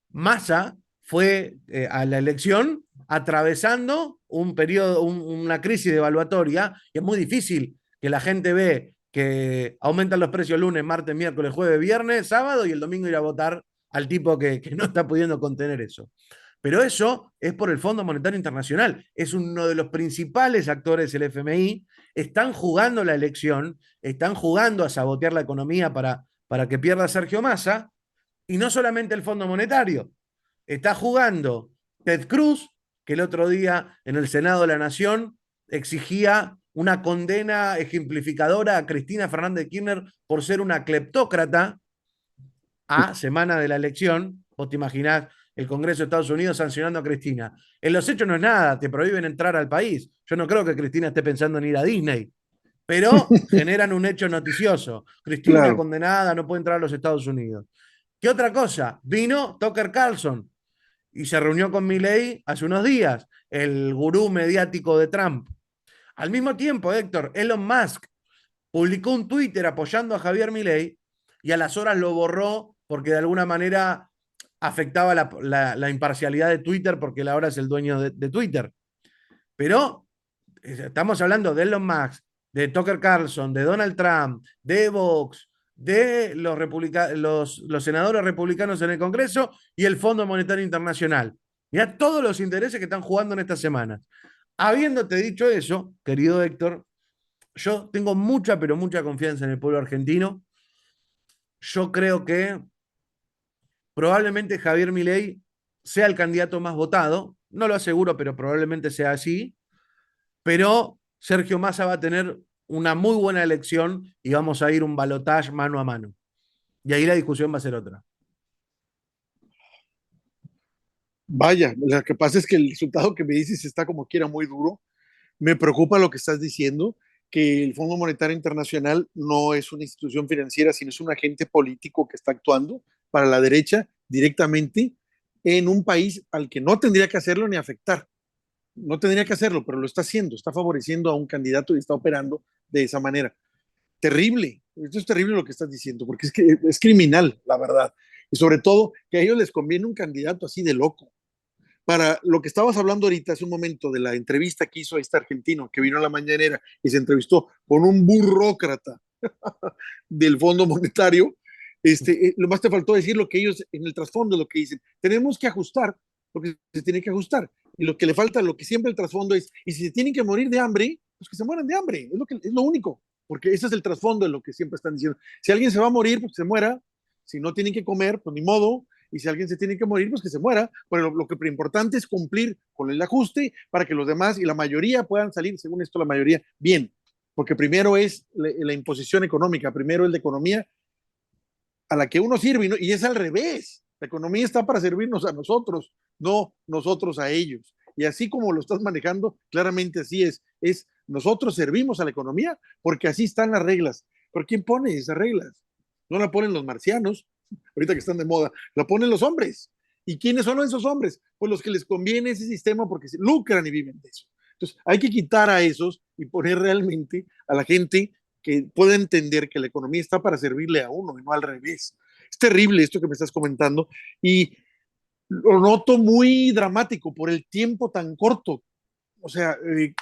Massa fue a la elección atravesando un periodo, una crisis devaluatoria, y es muy difícil que la gente ve que aumentan los precios lunes, martes, miércoles, jueves, viernes, sábado y el domingo ir a votar al tipo que no está pudiendo contener eso. Pero eso es por el Fondo Monetario Internacional. Es uno de los principales actores del FMI. Están jugando la elección, están jugando a sabotear la economía para que pierda Sergio Massa. Y no solamente el Fondo Monetario. Está jugando Ted Cruz, que el otro día en el Senado de la Nación exigía una condena ejemplificadora a Cristina Fernández de Kirchner por ser una cleptócrata a semana de la elección. Vos te imaginás el Congreso de Estados Unidos sancionando a Cristina. En los hechos no es nada, te prohíben entrar al país. Yo no creo que Cristina esté pensando en ir a Disney, pero generan un hecho noticioso. Cristina Claro. condenada, no puede entrar a los Estados Unidos. ¿Qué otra cosa? Vino Tucker Carlson y se reunió con Milley hace unos días, el gurú mediático de Trump. Al mismo tiempo, Héctor, Elon Musk publicó un Twitter apoyando a Javier Milei y a las horas lo borró porque de alguna manera afectaba la imparcialidad de Twitter porque él ahora es el dueño de Twitter. Pero estamos hablando de Elon Musk, de Tucker Carlson, de Donald Trump, de Vox, de los senadores republicanos en el Congreso y el Fondo Monetario Internacional. Mirá todos los intereses que están jugando en estas semanas. Habiéndote dicho eso, querido Héctor, yo tengo mucha, pero mucha confianza en el pueblo argentino. Yo creo que probablemente Javier Milei sea el candidato más votado. No lo aseguro, pero probablemente sea así. Pero Sergio Massa va a tener una muy buena elección y vamos a ir un balotaje mano a mano. Y ahí la discusión va a ser otra. Vaya, lo que pasa es que el resultado que me dices está como quiera muy duro. Me preocupa lo que estás diciendo, que el Fondo Monetario Internacional no es una institución financiera, sino es un agente político que está actuando para la derecha directamente en un país al que no tendría que hacerlo ni afectar. No tendría que hacerlo, pero lo está haciendo, está favoreciendo a un candidato y está operando de esa manera. Terrible, esto es terrible lo que estás diciendo, porque es que es criminal, la verdad. Y sobre todo que a ellos les conviene un candidato así de loco. Para lo que estabas hablando ahorita hace un momento de la entrevista que hizo este argentino que vino a la mañanera y se entrevistó con un burócrata del Fondo Monetario, lo más te faltó decir lo que ellos en el trasfondo lo que dicen. Tenemos que ajustar lo que se tiene que ajustar. Y lo que le falta, lo que siempre el trasfondo es, y si se tienen que morir de hambre, pues que se mueran de hambre, es lo único, porque ese es el trasfondo de lo que siempre están diciendo. Si alguien se va a morir, pues que se muera, si no tienen que comer, pues ni modo, y si alguien se tiene que morir, pues que se muera, pero lo que importante es cumplir con el ajuste para que los demás y la mayoría puedan salir, según esto la mayoría, bien, porque primero es la imposición económica, primero es la economía a la que uno sirve y es al revés. La economía está para servirnos a nosotros, no nosotros a ellos. Y así como lo estás manejando, claramente así es nosotros servimos a la economía porque así están las reglas. ¿Pero quién pone esas reglas? No la ponen los marcianos, ahorita que están de moda, la ponen los hombres. ¿Y quiénes son esos hombres? Pues los que les conviene ese sistema porque se lucran y viven de eso. Entonces, hay que quitar a esos y poner realmente a la gente que pueda entender que la economía está para servirle a uno y no al revés. Es terrible esto que me estás comentando y lo noto muy dramático por el tiempo tan corto, o sea,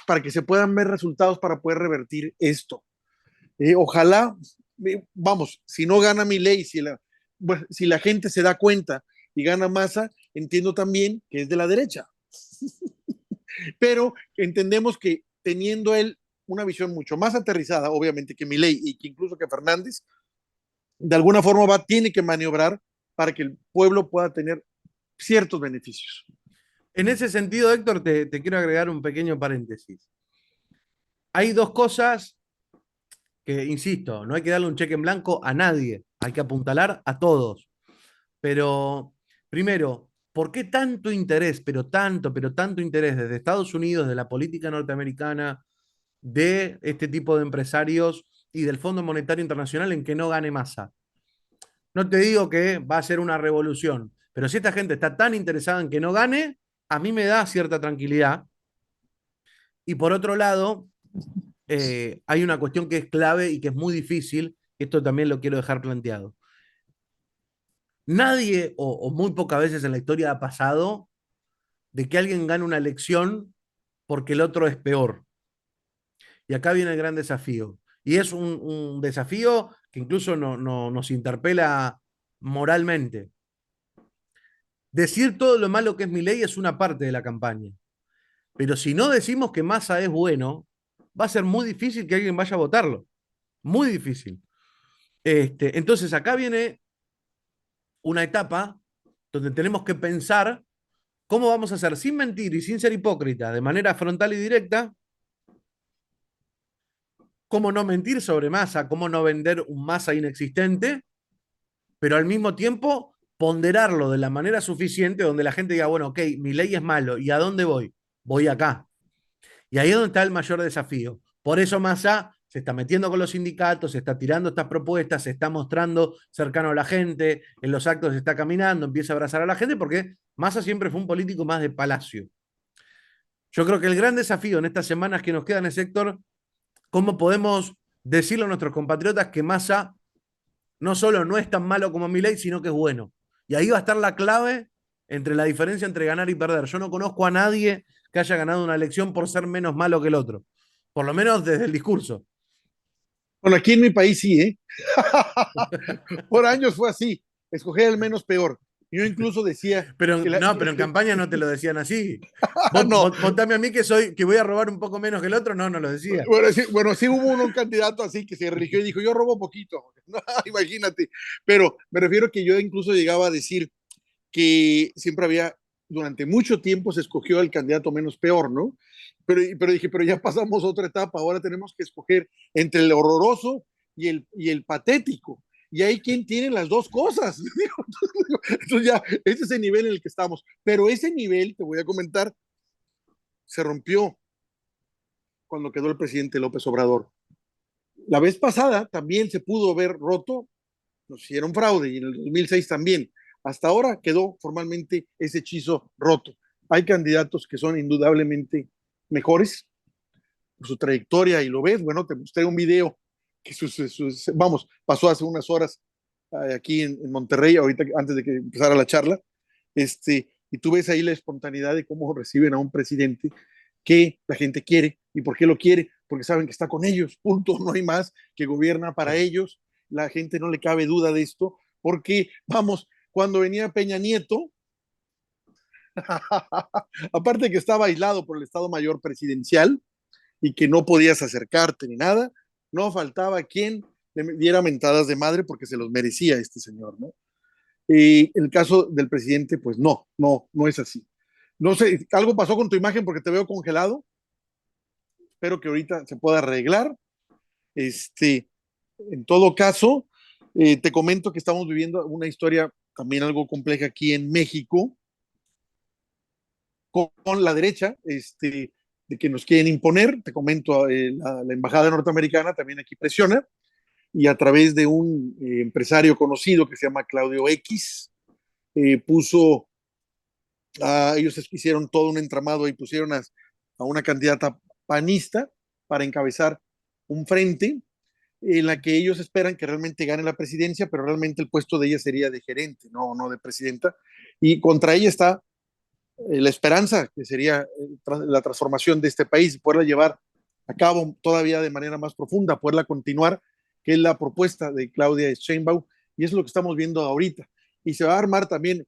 para que se puedan ver resultados para poder revertir esto. Ojalá, vamos, si no gana mi ley, bueno, si la gente se da cuenta y gana Massa, entiendo también que es de la derecha. Pero entendemos que teniendo él una visión mucho más aterrizada, obviamente, que Milei y que incluso que Fernández, de alguna forma tiene que maniobrar para que el pueblo pueda tener ciertos beneficios. En ese sentido, Héctor, te quiero agregar un pequeño paréntesis. Hay dos cosas que, insisto, no hay que darle un cheque en blanco a nadie, hay que apuntalar a todos. Pero, primero, ¿por qué tanto interés, pero tanto interés desde Estados Unidos, de la política norteamericana, de este tipo de empresarios y del Fondo Monetario Internacional en que no gane Massa? No te digo que va a ser una revolución, pero si esta gente está tan interesada en que no gane, a mí me da cierta tranquilidad, Y por otro lado, hay una cuestión que es clave y que es muy difícil, esto también lo quiero dejar planteado. Nadie o muy pocas veces en la historia ha pasado de que alguien gane una elección porque el otro es peor. Y acá viene el gran desafío. Y es un desafío que incluso nos interpela moralmente. Decir todo lo malo que es Milei es una parte de la campaña. Pero si no decimos que Massa es bueno, va a ser muy difícil que alguien vaya a votarlo. Muy difícil. Entonces acá viene una etapa donde tenemos que pensar cómo vamos a hacer, sin mentir y sin ser hipócrita, de manera frontal y directa, cómo no mentir sobre Massa, cómo no vender un Massa inexistente, pero al mismo tiempo ponderarlo de la manera suficiente donde la gente diga, bueno, ok, mi ley es malo, ¿y a dónde voy? Voy acá. Y ahí es donde está el mayor desafío. Por eso Massa se está metiendo con los sindicatos, se está tirando estas propuestas, se está mostrando cercano a la gente, en los actos se está caminando, empieza a abrazar a la gente, porque Massa siempre fue un político más de palacio. Yo creo que el gran desafío en estas semanas que nos quedan es, Héctor, cómo podemos decirle a nuestros compatriotas que Massa no solo no es tan malo como Milei, sino que es bueno. Y ahí va a estar la clave entre la diferencia entre ganar y perder. Yo no conozco a nadie que haya ganado una elección por ser menos malo que el otro. Por lo menos desde el discurso. Bueno, aquí en mi país sí, ¿eh? Por años fue así, escoger el menos peor. Yo incluso decía Pero que, no, pero en campaña no te lo decían así. no, Votame a mí que voy a robar un poco menos que el otro. No, no lo decía. bueno, sí hubo un candidato así que se religió y dijo, yo robo poquito. No, imagínate. Pero me refiero que yo incluso llegaba a decir que siempre había, durante mucho tiempo se escogió el candidato menos peor, ¿no? Pero dije, pero ya pasamos otra etapa, ahora tenemos que escoger entre el horroroso y el patético. Y hay quien tiene las dos cosas. Entonces ya, ese es el nivel en el que estamos. Pero ese nivel, te voy a comentar, se rompió cuando quedó el presidente López Obrador. La vez pasada también se pudo haber roto, nos hicieron fraude y en el 2006 también. Hasta ahora quedó formalmente ese hechizo roto. Hay candidatos que son indudablemente mejores por su trayectoria y lo ves, bueno, te mostré un video que vamos, pasó hace unas horas aquí en Monterrey, ahorita antes de que empezara la charla, y tú ves ahí la espontaneidad de cómo reciben a un presidente que la gente quiere. ¿Y por qué lo quiere? Porque saben que está con ellos, punto, no hay más, que gobierna para ellos. La gente no le cabe duda de esto, porque, vamos, cuando venía Peña Nieto, aparte que estaba aislado por el Estado Mayor Presidencial y que no podías acercarte ni nada, no faltaba quien le diera mentadas de madre porque se los merecía este señor, ¿no? Y el caso del presidente, pues no es así. No sé, algo pasó con tu imagen porque te veo congelado. Espero que ahorita se pueda arreglar. En todo caso, te comento que estamos viviendo una historia también algo compleja aquí en México con la derecha, de que nos quieren imponer. Te comento, la embajada norteamericana también aquí presiona y a través de un empresario conocido que se llama Claudio X, puso ellos hicieron todo un entramado y pusieron a una candidata panista para encabezar un frente en la que ellos esperan que realmente gane la presidencia, pero realmente el puesto de ella sería de gerente, no de presidenta. Y contra ella está la esperanza, que sería la transformación de este país, poderla llevar a cabo todavía de manera más profunda, poderla continuar, que es la propuesta de Claudia Sheinbaum, y es lo que estamos viendo ahorita. Y se va a armar también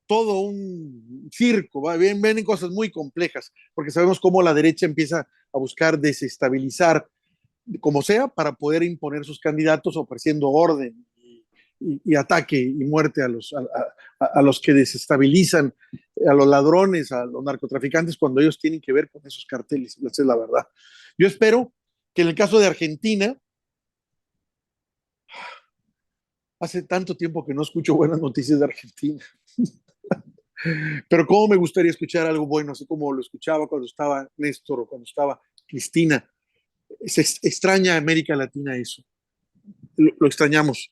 todo un circo, ven cosas muy complejas, porque sabemos cómo la derecha empieza a buscar desestabilizar, como sea, para poder imponer sus candidatos ofreciendo orden y ataque y muerte a los que desestabilizan, a los ladrones, a los narcotraficantes, cuando ellos tienen que ver con esos carteles, esa es la verdad. Yo espero que en el caso de Argentina, hace tanto tiempo que no escucho buenas noticias de Argentina. Pero cómo me gustaría escuchar algo bueno, así como lo escuchaba cuando estaba Néstor o cuando estaba Cristina. Se extraña América Latina eso. Lo extrañamos.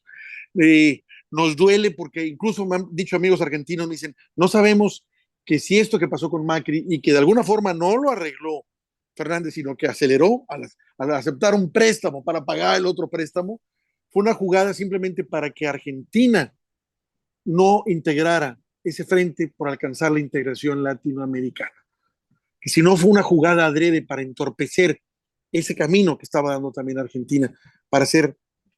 Nos duele porque incluso me han dicho amigos argentinos, me dicen, no sabemos que si esto que pasó con Macri y que de alguna forma no lo arregló Fernández, sino que aceleró al aceptar un préstamo para pagar el otro préstamo. Fue una jugada simplemente para que Argentina no integrara ese frente por alcanzar la integración latinoamericana. Que si no fue una jugada adrede para entorpecer ese camino que estaba dando también Argentina para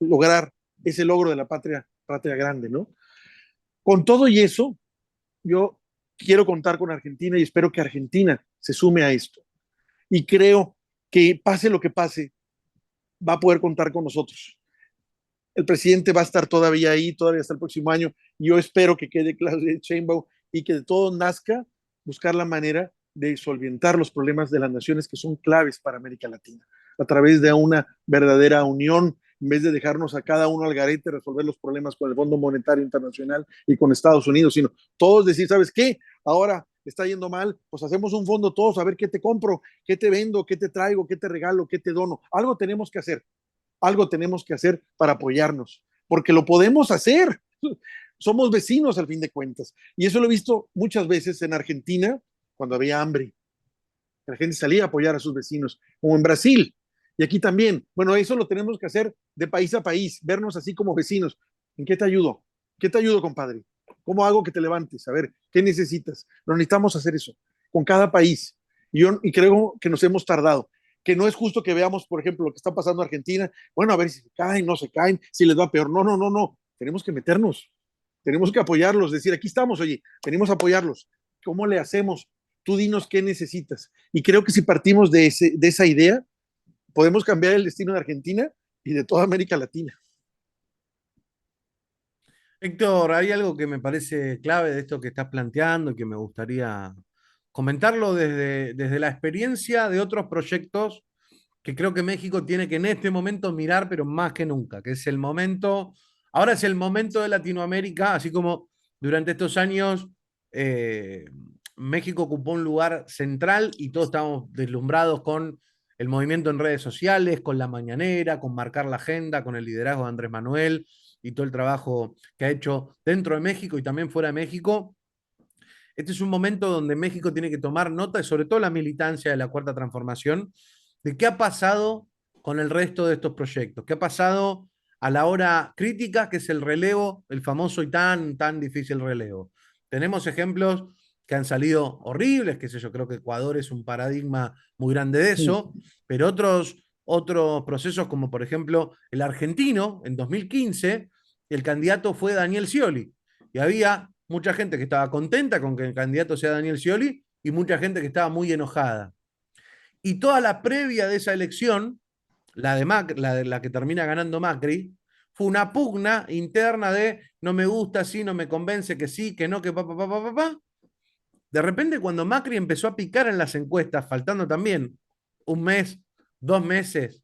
lograr ese logro de la patria grande, ¿no? Con todo y eso, yo quiero contar con Argentina y espero que Argentina se sume a esto. Y creo que pase lo que pase, va a poder contar con nosotros. El presidente va a estar todavía ahí, todavía hasta el próximo año. Yo espero que quede Claudia Sheinbaum y que de todo nazca buscar la manera de solventar los problemas de las naciones que son claves para América Latina, a través de una verdadera unión, en vez de dejarnos a cada uno al garete resolver los problemas con el Fondo Monetario Internacional y con Estados Unidos, sino todos decir, ¿sabes qué? Ahora está yendo mal, pues hacemos un fondo todos, a ver qué te compro, qué te vendo, qué te traigo, qué te regalo, qué te dono. Algo tenemos que hacer para apoyarnos, porque lo podemos hacer. Somos vecinos al fin de cuentas. Y eso lo he visto muchas veces en Argentina, cuando había hambre. La gente salía a apoyar a sus vecinos, como en Brasil. Y aquí también. Bueno, eso lo tenemos que hacer de país a país, vernos así como vecinos. ¿En qué te ayudo? ¿Qué te ayudo, compadre? ¿Cómo hago que te levantes? A ver, ¿qué necesitas? Lo necesitamos hacer eso con cada país. Y creo que nos hemos tardado. Que no es justo que veamos, por ejemplo, lo que está pasando en Argentina. Bueno, a ver si se caen, no se caen, si les va peor. No, no, no, no. Tenemos que meternos. Tenemos que apoyarlos. Decir, aquí estamos, oye, tenemos que apoyarlos. ¿Cómo le hacemos? Tú dinos qué necesitas. Y creo que si partimos de esa idea, podemos cambiar el destino de Argentina y de toda América Latina. Héctor, hay algo que me parece clave de esto que estás planteando y que me gustaría comentarlo desde la experiencia de otros proyectos que creo que México tiene que en este momento mirar, pero más que nunca, que es el momento, ahora es el momento de Latinoamérica, así como durante estos años eh, México ocupó un lugar central y todos estábamos deslumbrados con el movimiento en redes sociales, con la mañanera, con marcar la agenda, con el liderazgo de Andrés Manuel y todo el trabajo que ha hecho dentro de México y también fuera de México. Este es un momento donde México tiene que tomar nota, y sobre todo la militancia de la Cuarta Transformación, de qué ha pasado con el resto de estos proyectos, qué ha pasado a la hora crítica, que es el relevo, el famoso y tan difícil relevo. Tenemos ejemplos que han salido horribles, qué sé yo, creo que Ecuador es un paradigma muy grande de eso, pero otros procesos como por ejemplo el argentino en 2015, el candidato fue Daniel Scioli y había mucha gente que estaba contenta con que el candidato sea Daniel Scioli y mucha gente que estaba muy enojada. Y toda la previa de esa elección, la que termina ganando Macri, fue una pugna interna de no me gusta, sí, no me convence, que sí, que no, que pa, pa, pa, pa, pa, pa. De repente, cuando Macri empezó a picar en las encuestas, faltando también un mes, 2 meses,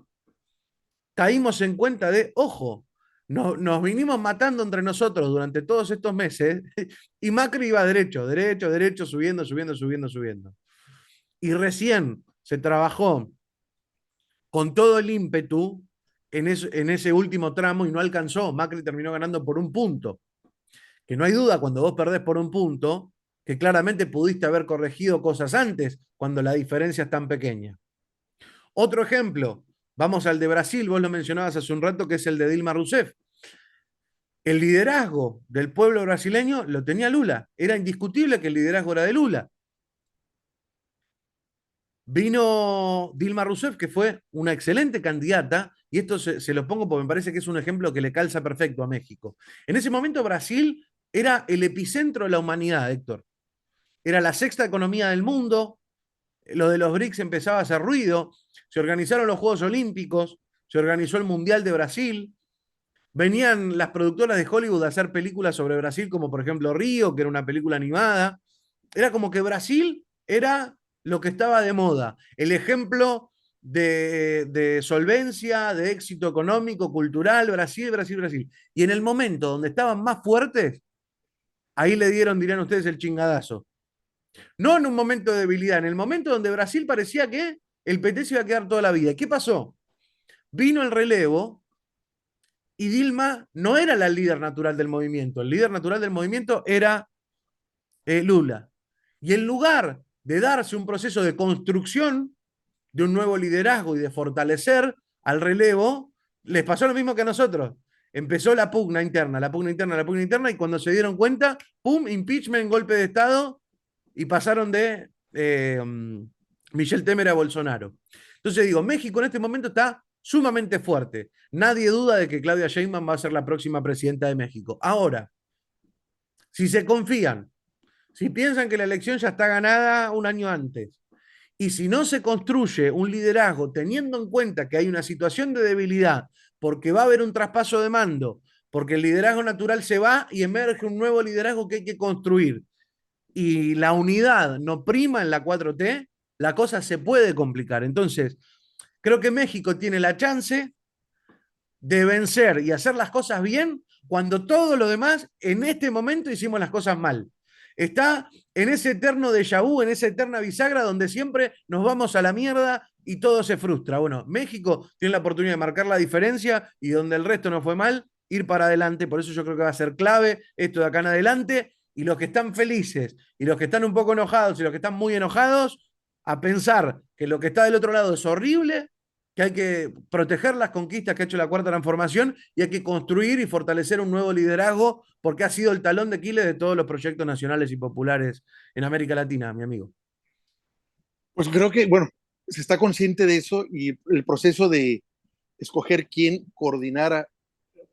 caímos en cuenta de, ojo, nos vinimos matando entre nosotros durante todos estos meses y Macri iba derecho, derecho, derecho, subiendo, subiendo, subiendo, subiendo. Y recién se trabajó con todo el ímpetu en ese último tramo y no alcanzó. Macri terminó ganando por un punto. Que no hay duda cuando vos perdés por un punto, que claramente pudiste haber corregido cosas antes cuando la diferencia es tan pequeña. Otro ejemplo, vamos al de Brasil, vos lo mencionabas hace un rato, que es el de Dilma Rousseff. El liderazgo del pueblo brasileño lo tenía Lula. Era indiscutible que el liderazgo era de Lula. Vino Dilma Rousseff, que fue una excelente candidata, y esto se lo pongo porque me parece que es un ejemplo que le calza perfecto a México. En ese momento Brasil era el epicentro de la humanidad, Héctor. Era la sexta economía del mundo, lo de los BRICS empezaba a hacer ruido, se organizaron los Juegos Olímpicos, se organizó el Mundial de Brasil, venían las productoras de Hollywood a hacer películas sobre Brasil, como por ejemplo Río, que era una película animada. Era como que Brasil era lo que estaba de moda, el ejemplo de solvencia, de éxito económico, cultural, Brasil, Brasil, Brasil. Y en el momento donde estaban más fuertes, ahí le dieron, dirán ustedes, el chingadazo. No en un momento de debilidad, en el momento donde Brasil parecía que el PT se iba a quedar toda la vida. ¿Qué pasó? Vino el relevo y Dilma no era la líder natural del movimiento. El líder natural del movimiento era Lula. Y en lugar de darse un proceso de construcción de un nuevo liderazgo y de fortalecer al relevo, les pasó lo mismo que a nosotros. Empezó la pugna interna, la pugna interna, la pugna interna, y cuando se dieron cuenta, ¡pum! Impeachment, golpe de Estado, y pasaron de Michel Temer a Bolsonaro. Entonces digo, México en este momento está sumamente fuerte. Nadie duda de que Claudia Sheinbaum va a ser la próxima presidenta de México. Ahora, si se confían, si piensan que la elección ya está ganada un año antes, y si no se construye un liderazgo teniendo en cuenta que hay una situación de debilidad, porque va a haber un traspaso de mando, porque el liderazgo natural se va y emerge un nuevo liderazgo que hay que construir, y la unidad no prima en la 4T, la cosa se puede complicar. Entonces, creo que México tiene la chance de vencer y hacer las cosas bien cuando todo lo demás en este momento hicimos las cosas mal. Está en ese eterno déjà vu, en esa eterna bisagra donde siempre nos vamos a la mierda y todo se frustra. Bueno, México tiene la oportunidad de marcar la diferencia y donde el resto no fue mal, ir para adelante. Por eso yo creo que va a ser clave esto de acá en adelante. Y los que están felices y los que están un poco enojados y los que están muy enojados, a pensar que lo que está del otro lado es horrible, que hay que proteger las conquistas que ha hecho la Cuarta Transformación y hay que construir y fortalecer un nuevo liderazgo porque ha sido el talón de Aquiles de todos los proyectos nacionales y populares en América Latina, mi amigo. Pues creo que, bueno, se está consciente de eso y el proceso de escoger quién coordinara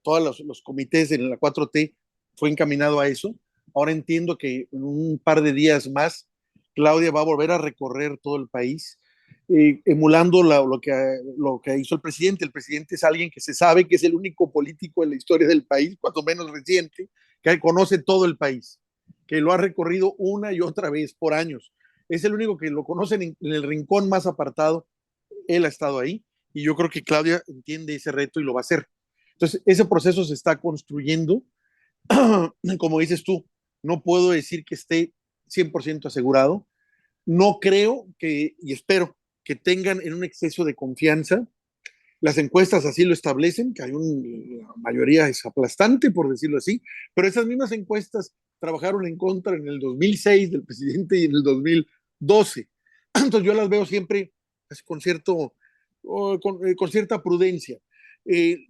todos los comités en la 4T fue encaminado a eso. Ahora entiendo que en un par de días más Claudia va a volver a recorrer todo el país, emulando lo que hizo el presidente. El presidente es alguien que se sabe que es el único político en la historia del país, cuanto menos reciente, que conoce todo el país, que lo ha recorrido una y otra vez por años. Es el único que lo conocen en el rincón más apartado. Él ha estado ahí y yo creo que Claudia entiende ese reto y lo va a hacer. Entonces, ese proceso se está construyendo. Como dices tú, no puedo decir que esté 100% asegurado. No creo que, y espero, que tengan en un exceso de confianza. Las encuestas así lo establecen, que la mayoría es aplastante, por decirlo así, pero esas mismas encuestas trabajaron en contra en el 2006 del presidente y en el 2012. Entonces yo las veo siempre con, con cierta prudencia.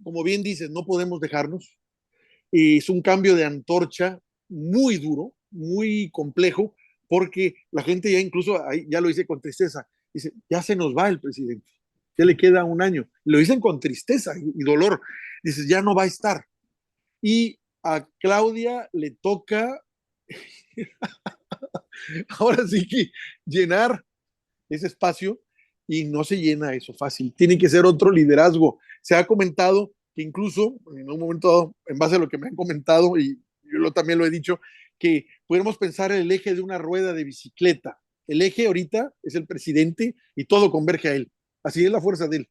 Como bien dices, no podemos dejarnos. Es un cambio de antorcha muy duro, muy complejo, porque la gente ya incluso, ya lo dice con tristeza, dice, ya se nos va el presidente, ya le queda un año. Lo dicen con tristeza y dolor. Dices, ya no va a estar. Y a Claudia le toca, ahora sí que llenar ese espacio y no se llena eso fácil. Tiene que ser otro liderazgo. Se ha comentado que incluso en un momento dado, en base a lo que me han comentado y yo también lo he dicho, que podemos pensar en el eje de una rueda de bicicleta. El eje ahorita es el presidente y todo converge a él. Así es la fuerza de él.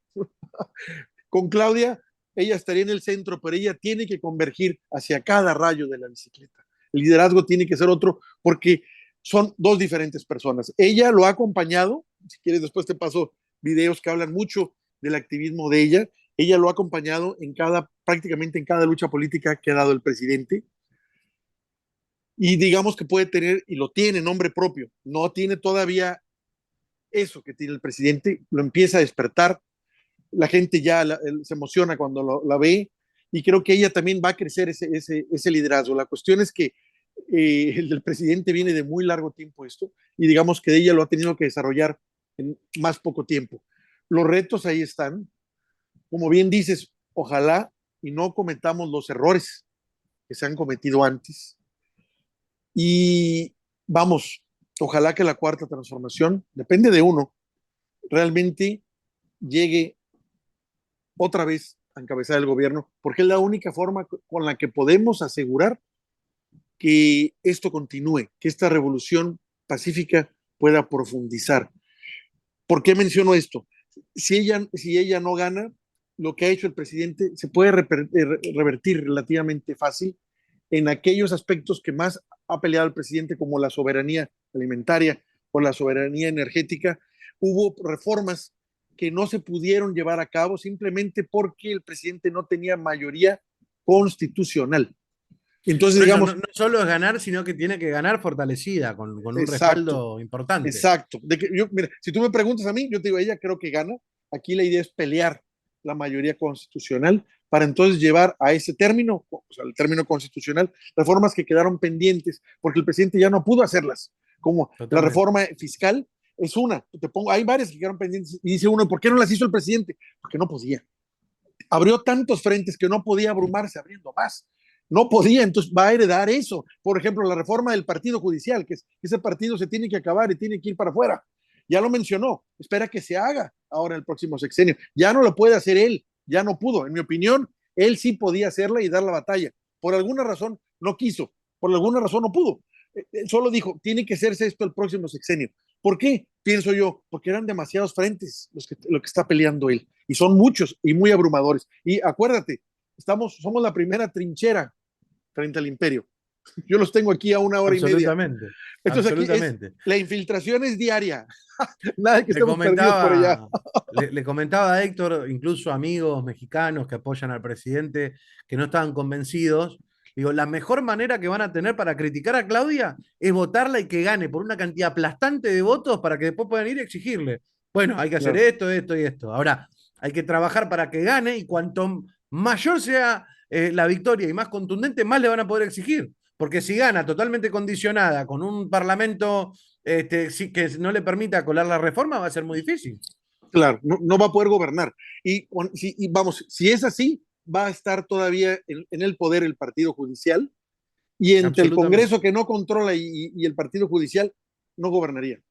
Con Claudia, ella estaría en el centro, pero ella tiene que convergir hacia cada rayo de la bicicleta. El liderazgo tiene que ser otro porque son dos diferentes personas. Ella lo ha acompañado, si quieres después te paso videos que hablan mucho del activismo de ella. Ella lo ha acompañado prácticamente en cada lucha política que ha dado el presidente. Y digamos que puede tener, y lo tiene, nombre propio. No tiene todavía eso que tiene el presidente, lo empieza a despertar. La gente ya se emociona cuando la ve y creo que ella también va a crecer ese liderazgo. La cuestión es que el presidente viene de muy largo tiempo esto y digamos que ella lo ha tenido que desarrollar en más poco tiempo. Los retos ahí están. Como bien dices, ojalá y no cometamos los errores que se han cometido antes. Y vamos, ojalá que la cuarta transformación, depende de uno, realmente llegue otra vez a encabezar el gobierno, porque es la única forma con la que podemos asegurar que esto continúe, que esta revolución pacífica pueda profundizar. ¿Por qué menciono esto? Si ella no gana, lo que ha hecho el presidente se puede revertir relativamente fácil en aquellos aspectos que más ha peleado el presidente, como la soberanía alimentaria o la soberanía energética. Hubo reformas que no se pudieron llevar a cabo simplemente porque el presidente no tenía mayoría constitucional. Entonces, Por eso digamos, no solo es ganar, sino que tiene que ganar fortalecida, con un exacto, respaldo importante. exacto. Mira, si tú me preguntas a mí, yo te digo, ella creo que gana. Aquí la idea es pelear la mayoría constitucional para entonces llevar a ese término, o sea, el término constitucional, reformas que quedaron pendientes, porque el presidente ya no pudo hacerlas, como la Totalmente. reforma fiscal es una. Te pongo, hay varias que quedaron pendientes y dice uno, ¿por qué no las hizo el presidente? Porque no podía. Abrió tantos frentes que no podía abrumarse abriendo más. No podía, entonces va a heredar eso. Por ejemplo, la reforma del partido judicial, que ese partido se tiene que acabar y tiene que ir para afuera. Ya lo mencionó, espera que se haga ahora en el próximo sexenio. Ya no lo puede hacer él, ya no pudo. En mi opinión, él sí podía hacerla y dar la batalla. Por alguna razón no quiso, por alguna razón no pudo. Él solo dijo, tiene que hacerse esto el próximo sexenio. ¿Por qué? Pienso yo, porque eran demasiados frentes lo que está peleando él. Y son muchos y muy abrumadores. Y acuérdate, somos la primera trinchera frente al imperio. Yo los tengo aquí a 1 hora y media. Absolutamente, Entonces aquí absolutamente. la infiltración es diaria. Nada que Le estemos perdidos por allá. comentaba, le comentaba a Héctor, incluso amigos mexicanos que apoyan al presidente, que no estaban convencidos. Digo, la mejor manera que van a tener para criticar a Claudia es votarla y que gane por una cantidad aplastante de votos para que después puedan ir y exigirle. Bueno, hay que hacer Claro. esto, esto y esto. Ahora, hay que trabajar para que gane y cuanto mayor sea la victoria y más contundente, más le van a poder exigir. Porque si gana totalmente condicionada con un parlamento que no le permita colar la reforma, va a ser muy difícil. Claro, no, no va a poder gobernar. Y vamos, si es así, va a estar todavía en el poder el partido judicial y entre el Absolutamente. Congreso que no controla y el partido judicial no gobernaría.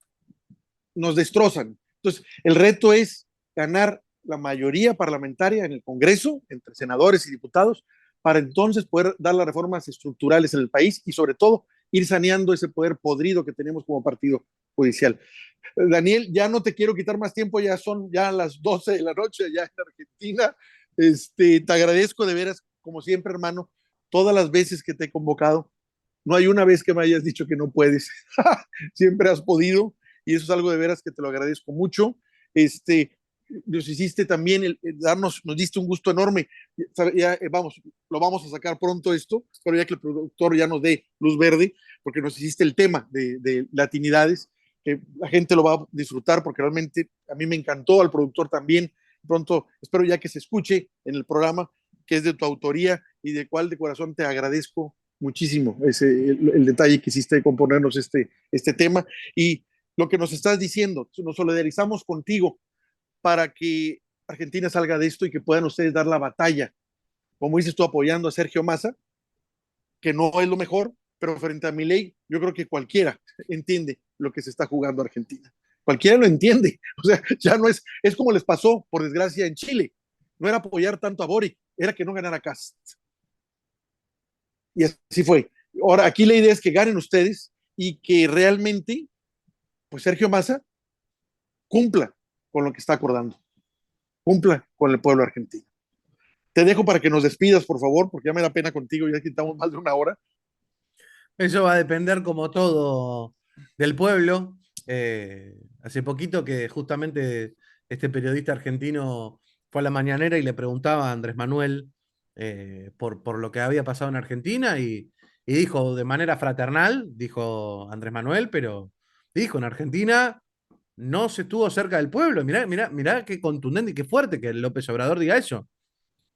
Nos destrozan. Entonces, el reto es ganar la mayoría parlamentaria en el Congreso, entre senadores y diputados, para entonces poder dar las reformas estructurales en el país y sobre todo ir saneando ese poder podrido que tenemos como partido judicial. Daniel, ya no te quiero quitar más tiempo, ya son ya las 12 de la noche, ya en Argentina. Te agradezco de veras, como siempre, hermano, todas las veces que te he convocado. No hay una vez que me hayas dicho que no puedes. Siempre has podido y eso es algo de veras que te lo agradezco mucho. Nos hiciste también nos diste un gusto enorme. Ya, vamos, lo vamos a sacar pronto esto, pero ya que el productor ya nos dé luz verde, porque nos hiciste el tema de latinidades, que la gente lo va a disfrutar porque realmente a mí me encantó, al productor también. Pronto espero ya que se escuche en el programa, que es de tu autoría y de cual de corazón te agradezco muchísimo el detalle que hiciste de componernos este tema y lo que nos estás diciendo. Nos solidarizamos contigo para que Argentina salga de esto y que puedan ustedes dar la batalla, como dices tú, apoyando a Sergio Massa, que no es lo mejor, pero frente a Milei, yo creo que cualquiera entiende lo que se está jugando Argentina. Cualquiera lo entiende. O sea, ya no es como les pasó, por desgracia, en Chile. No era apoyar tanto a Boric, era que no ganara Cast. Y así fue. Ahora, aquí la idea es que ganen ustedes y que realmente, pues Sergio Massa cumpla con lo que está acordando, cumpla con el pueblo argentino. Te dejo para que nos despidas, por favor, porque ya me da pena contigo, ya quitamos más de 1 hora. Eso va a depender, como todo, del pueblo. Hace poquito que justamente este periodista argentino fue a la mañanera y le preguntaba a Andrés Manuel por lo que había pasado en Argentina y dijo de manera fraternal, dijo Andrés Manuel, pero dijo, en Argentina no se estuvo cerca del pueblo. Mirá, mirá, mirá qué contundente y qué fuerte que López Obrador diga eso.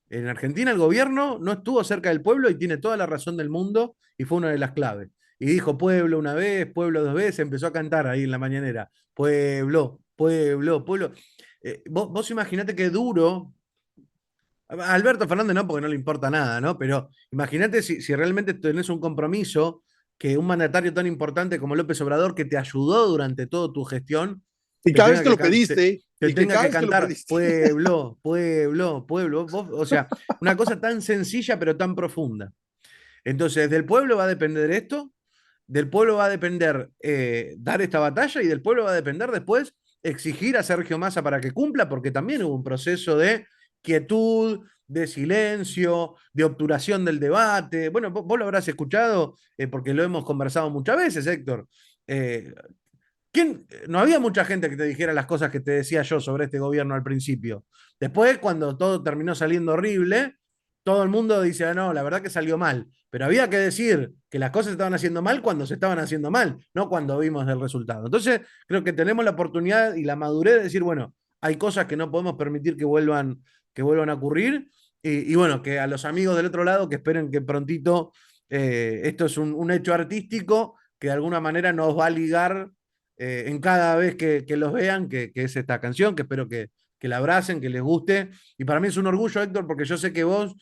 En Argentina el gobierno no estuvo cerca del pueblo y tiene toda la razón del mundo y fue una de las claves. Y dijo pueblo una vez, pueblo dos veces, empezó a cantar ahí en la mañanera. Pueblo, pueblo, pueblo. Vos imaginate qué duro. A Alberto Fernández no, porque no le importa nada, ¿no? Pero imagínate si realmente tenés un compromiso que un mandatario tan importante como López Obrador, que te ayudó durante toda tu gestión, Y te cada vez tenga que que, lo can- te, pediste, te y que tenga cada que vez que lo cantar pediste. pueblo, pueblo, pueblo. O sea, una cosa tan sencilla pero tan profunda. Entonces, del pueblo va a depender esto, del pueblo va a depender dar esta batalla y del pueblo va a depender después exigir a Sergio Massa para que cumpla, porque también hubo un proceso de quietud, de silencio, de obturación del debate. Bueno, vos lo habrás escuchado porque lo hemos conversado muchas veces, Héctor. Eh, no había mucha gente que te dijera las cosas que te decía yo sobre este gobierno al principio. Después, cuando todo terminó saliendo horrible, todo el mundo dice, ah, no, la verdad que salió mal. Pero había que decir que las cosas se estaban haciendo mal cuando se estaban haciendo mal, no cuando vimos el resultado. Entonces, creo que tenemos la oportunidad y la madurez de decir, bueno, hay cosas que no podemos permitir que vuelvan a ocurrir. Y bueno, que a los amigos del otro lado que esperen que prontito esto es un hecho artístico que de alguna manera nos va a ligar en cada vez que los vean, que es esta canción, que espero que la abracen, que les guste. Y para mí es un orgullo, Héctor, porque yo sé que vos,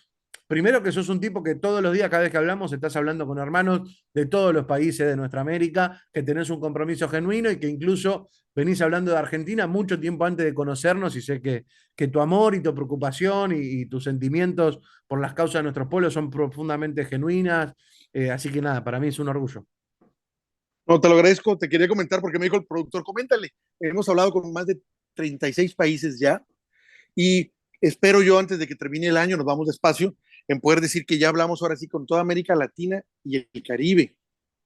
primero que sos un tipo que todos los días, cada vez que hablamos, estás hablando con hermanos de todos los países de nuestra América, que tenés un compromiso genuino y que incluso venís hablando de Argentina mucho tiempo antes de conocernos y sé que tu amor y tu preocupación y tus sentimientos por las causas de nuestros pueblos son profundamente genuinas. Así que nada, para mí es un orgullo. No, te lo agradezco, te quería comentar porque me dijo el productor, coméntale, hemos hablado con más de 36 países ya y espero yo antes de que termine el año, nos vamos despacio, en poder decir que ya hablamos ahora sí con toda América Latina y el Caribe,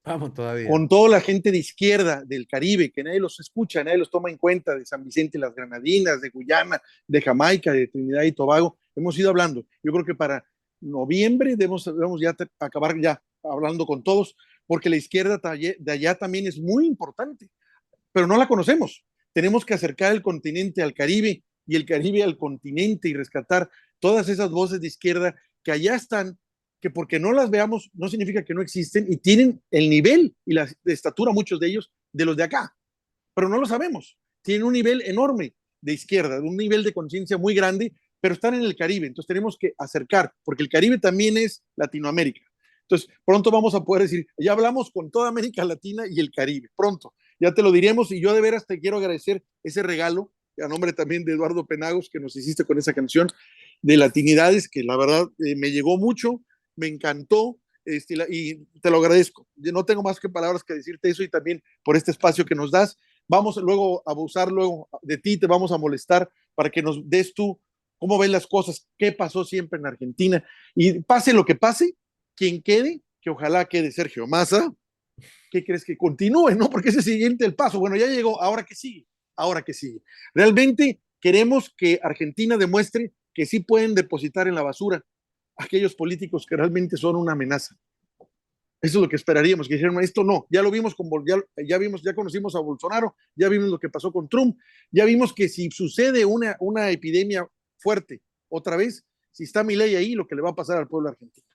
Vamos todavía. con toda la gente de izquierda del Caribe, que nadie los escucha, nadie los toma en cuenta, de San Vicente y las Granadinas, de Guyana, de Jamaica, de Trinidad y Tobago, hemos ido hablando. Yo creo que para noviembre debemos ya acabar ya hablando con todos, porque la izquierda de allá también es muy importante, pero no la conocemos. Tenemos que acercar el continente al Caribe y el Caribe al continente y rescatar todas esas voces de izquierda que allá están, que porque no las veamos no significa que no existen y tienen el nivel y la estatura, muchos de ellos, de los de acá, pero no lo sabemos. Tienen un nivel enorme de izquierda, un nivel de conciencia muy grande, pero están en el Caribe, entonces tenemos que acercar, porque el Caribe también es Latinoamérica. Entonces, pronto vamos a poder decir, ya hablamos con toda América Latina y el Caribe, pronto, ya te lo diremos y yo de veras te quiero agradecer ese regalo, a nombre también de Eduardo Penagos, que nos hiciste con esa canción de Latinidades, que la verdad me llegó mucho, me encantó, y te lo agradezco. Yo no tengo más que palabras que decirte eso y también por este espacio que nos das. Vamos luego a abusar luego de ti, te vamos a molestar para que nos des tú cómo ven las cosas, qué pasó siempre en Argentina y pase lo que pase, quien quede, que ojalá quede Sergio Massa, ¿qué crees que continúe? ¿No? Porque ese siguiente el paso, bueno, ya llegó, ahora que sigue, ahora que sigue. Realmente queremos que Argentina demuestre que sí pueden depositar en la basura a aquellos políticos que realmente son una amenaza. Eso es lo que esperaríamos, que dijeran, esto no, ya lo vimos ya vimos, ya conocimos a Bolsonaro, ya vimos lo que pasó con Trump, ya vimos que si sucede una epidemia fuerte otra vez, si está Milei ahí, lo que le va a pasar al pueblo argentino.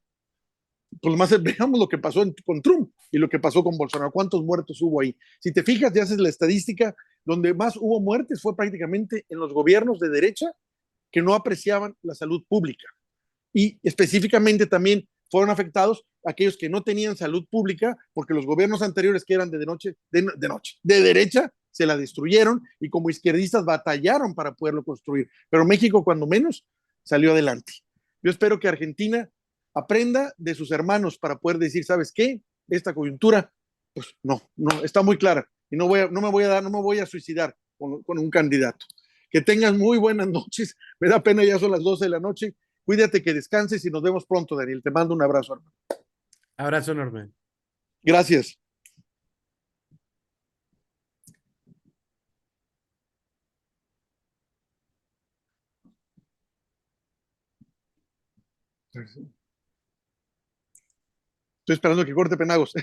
Pues más veamos lo que pasó con Trump y lo que pasó con Bolsonaro, cuántos muertos hubo ahí. Si te fijas, ya haces la estadística, donde más hubo muertes fue prácticamente en los gobiernos de derecha que no apreciaban la salud pública. Y específicamente también fueron afectados aquellos que no tenían salud pública porque los gobiernos anteriores que eran de derecha, se la destruyeron y como izquierdistas batallaron para poderlo construir. Pero México, cuando menos, salió adelante. Yo espero que Argentina aprenda de sus hermanos para poder decir, ¿sabes qué? Esta coyuntura, pues no, está muy clara y no me voy a suicidar con un candidato. Que tengan muy buenas noches. Me da pena, ya son las 12 de la noche. Cuídate, que descanses y nos vemos pronto, Daniel. Te mando un abrazo, hermano. Abrazo enorme. Gracias. Estoy esperando que corte Penagos.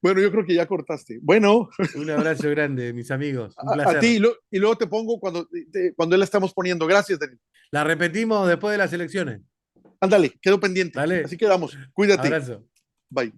Bueno, yo creo que ya cortaste. Bueno, Un abrazo grande, mis amigos. Un a ti placer. y luego te pongo cuando él la estamos poniendo. Gracias, Daniel. La repetimos después de las elecciones. Ándale, quedo pendiente. Dale. Así quedamos. Cuídate. Abrazo. Bye.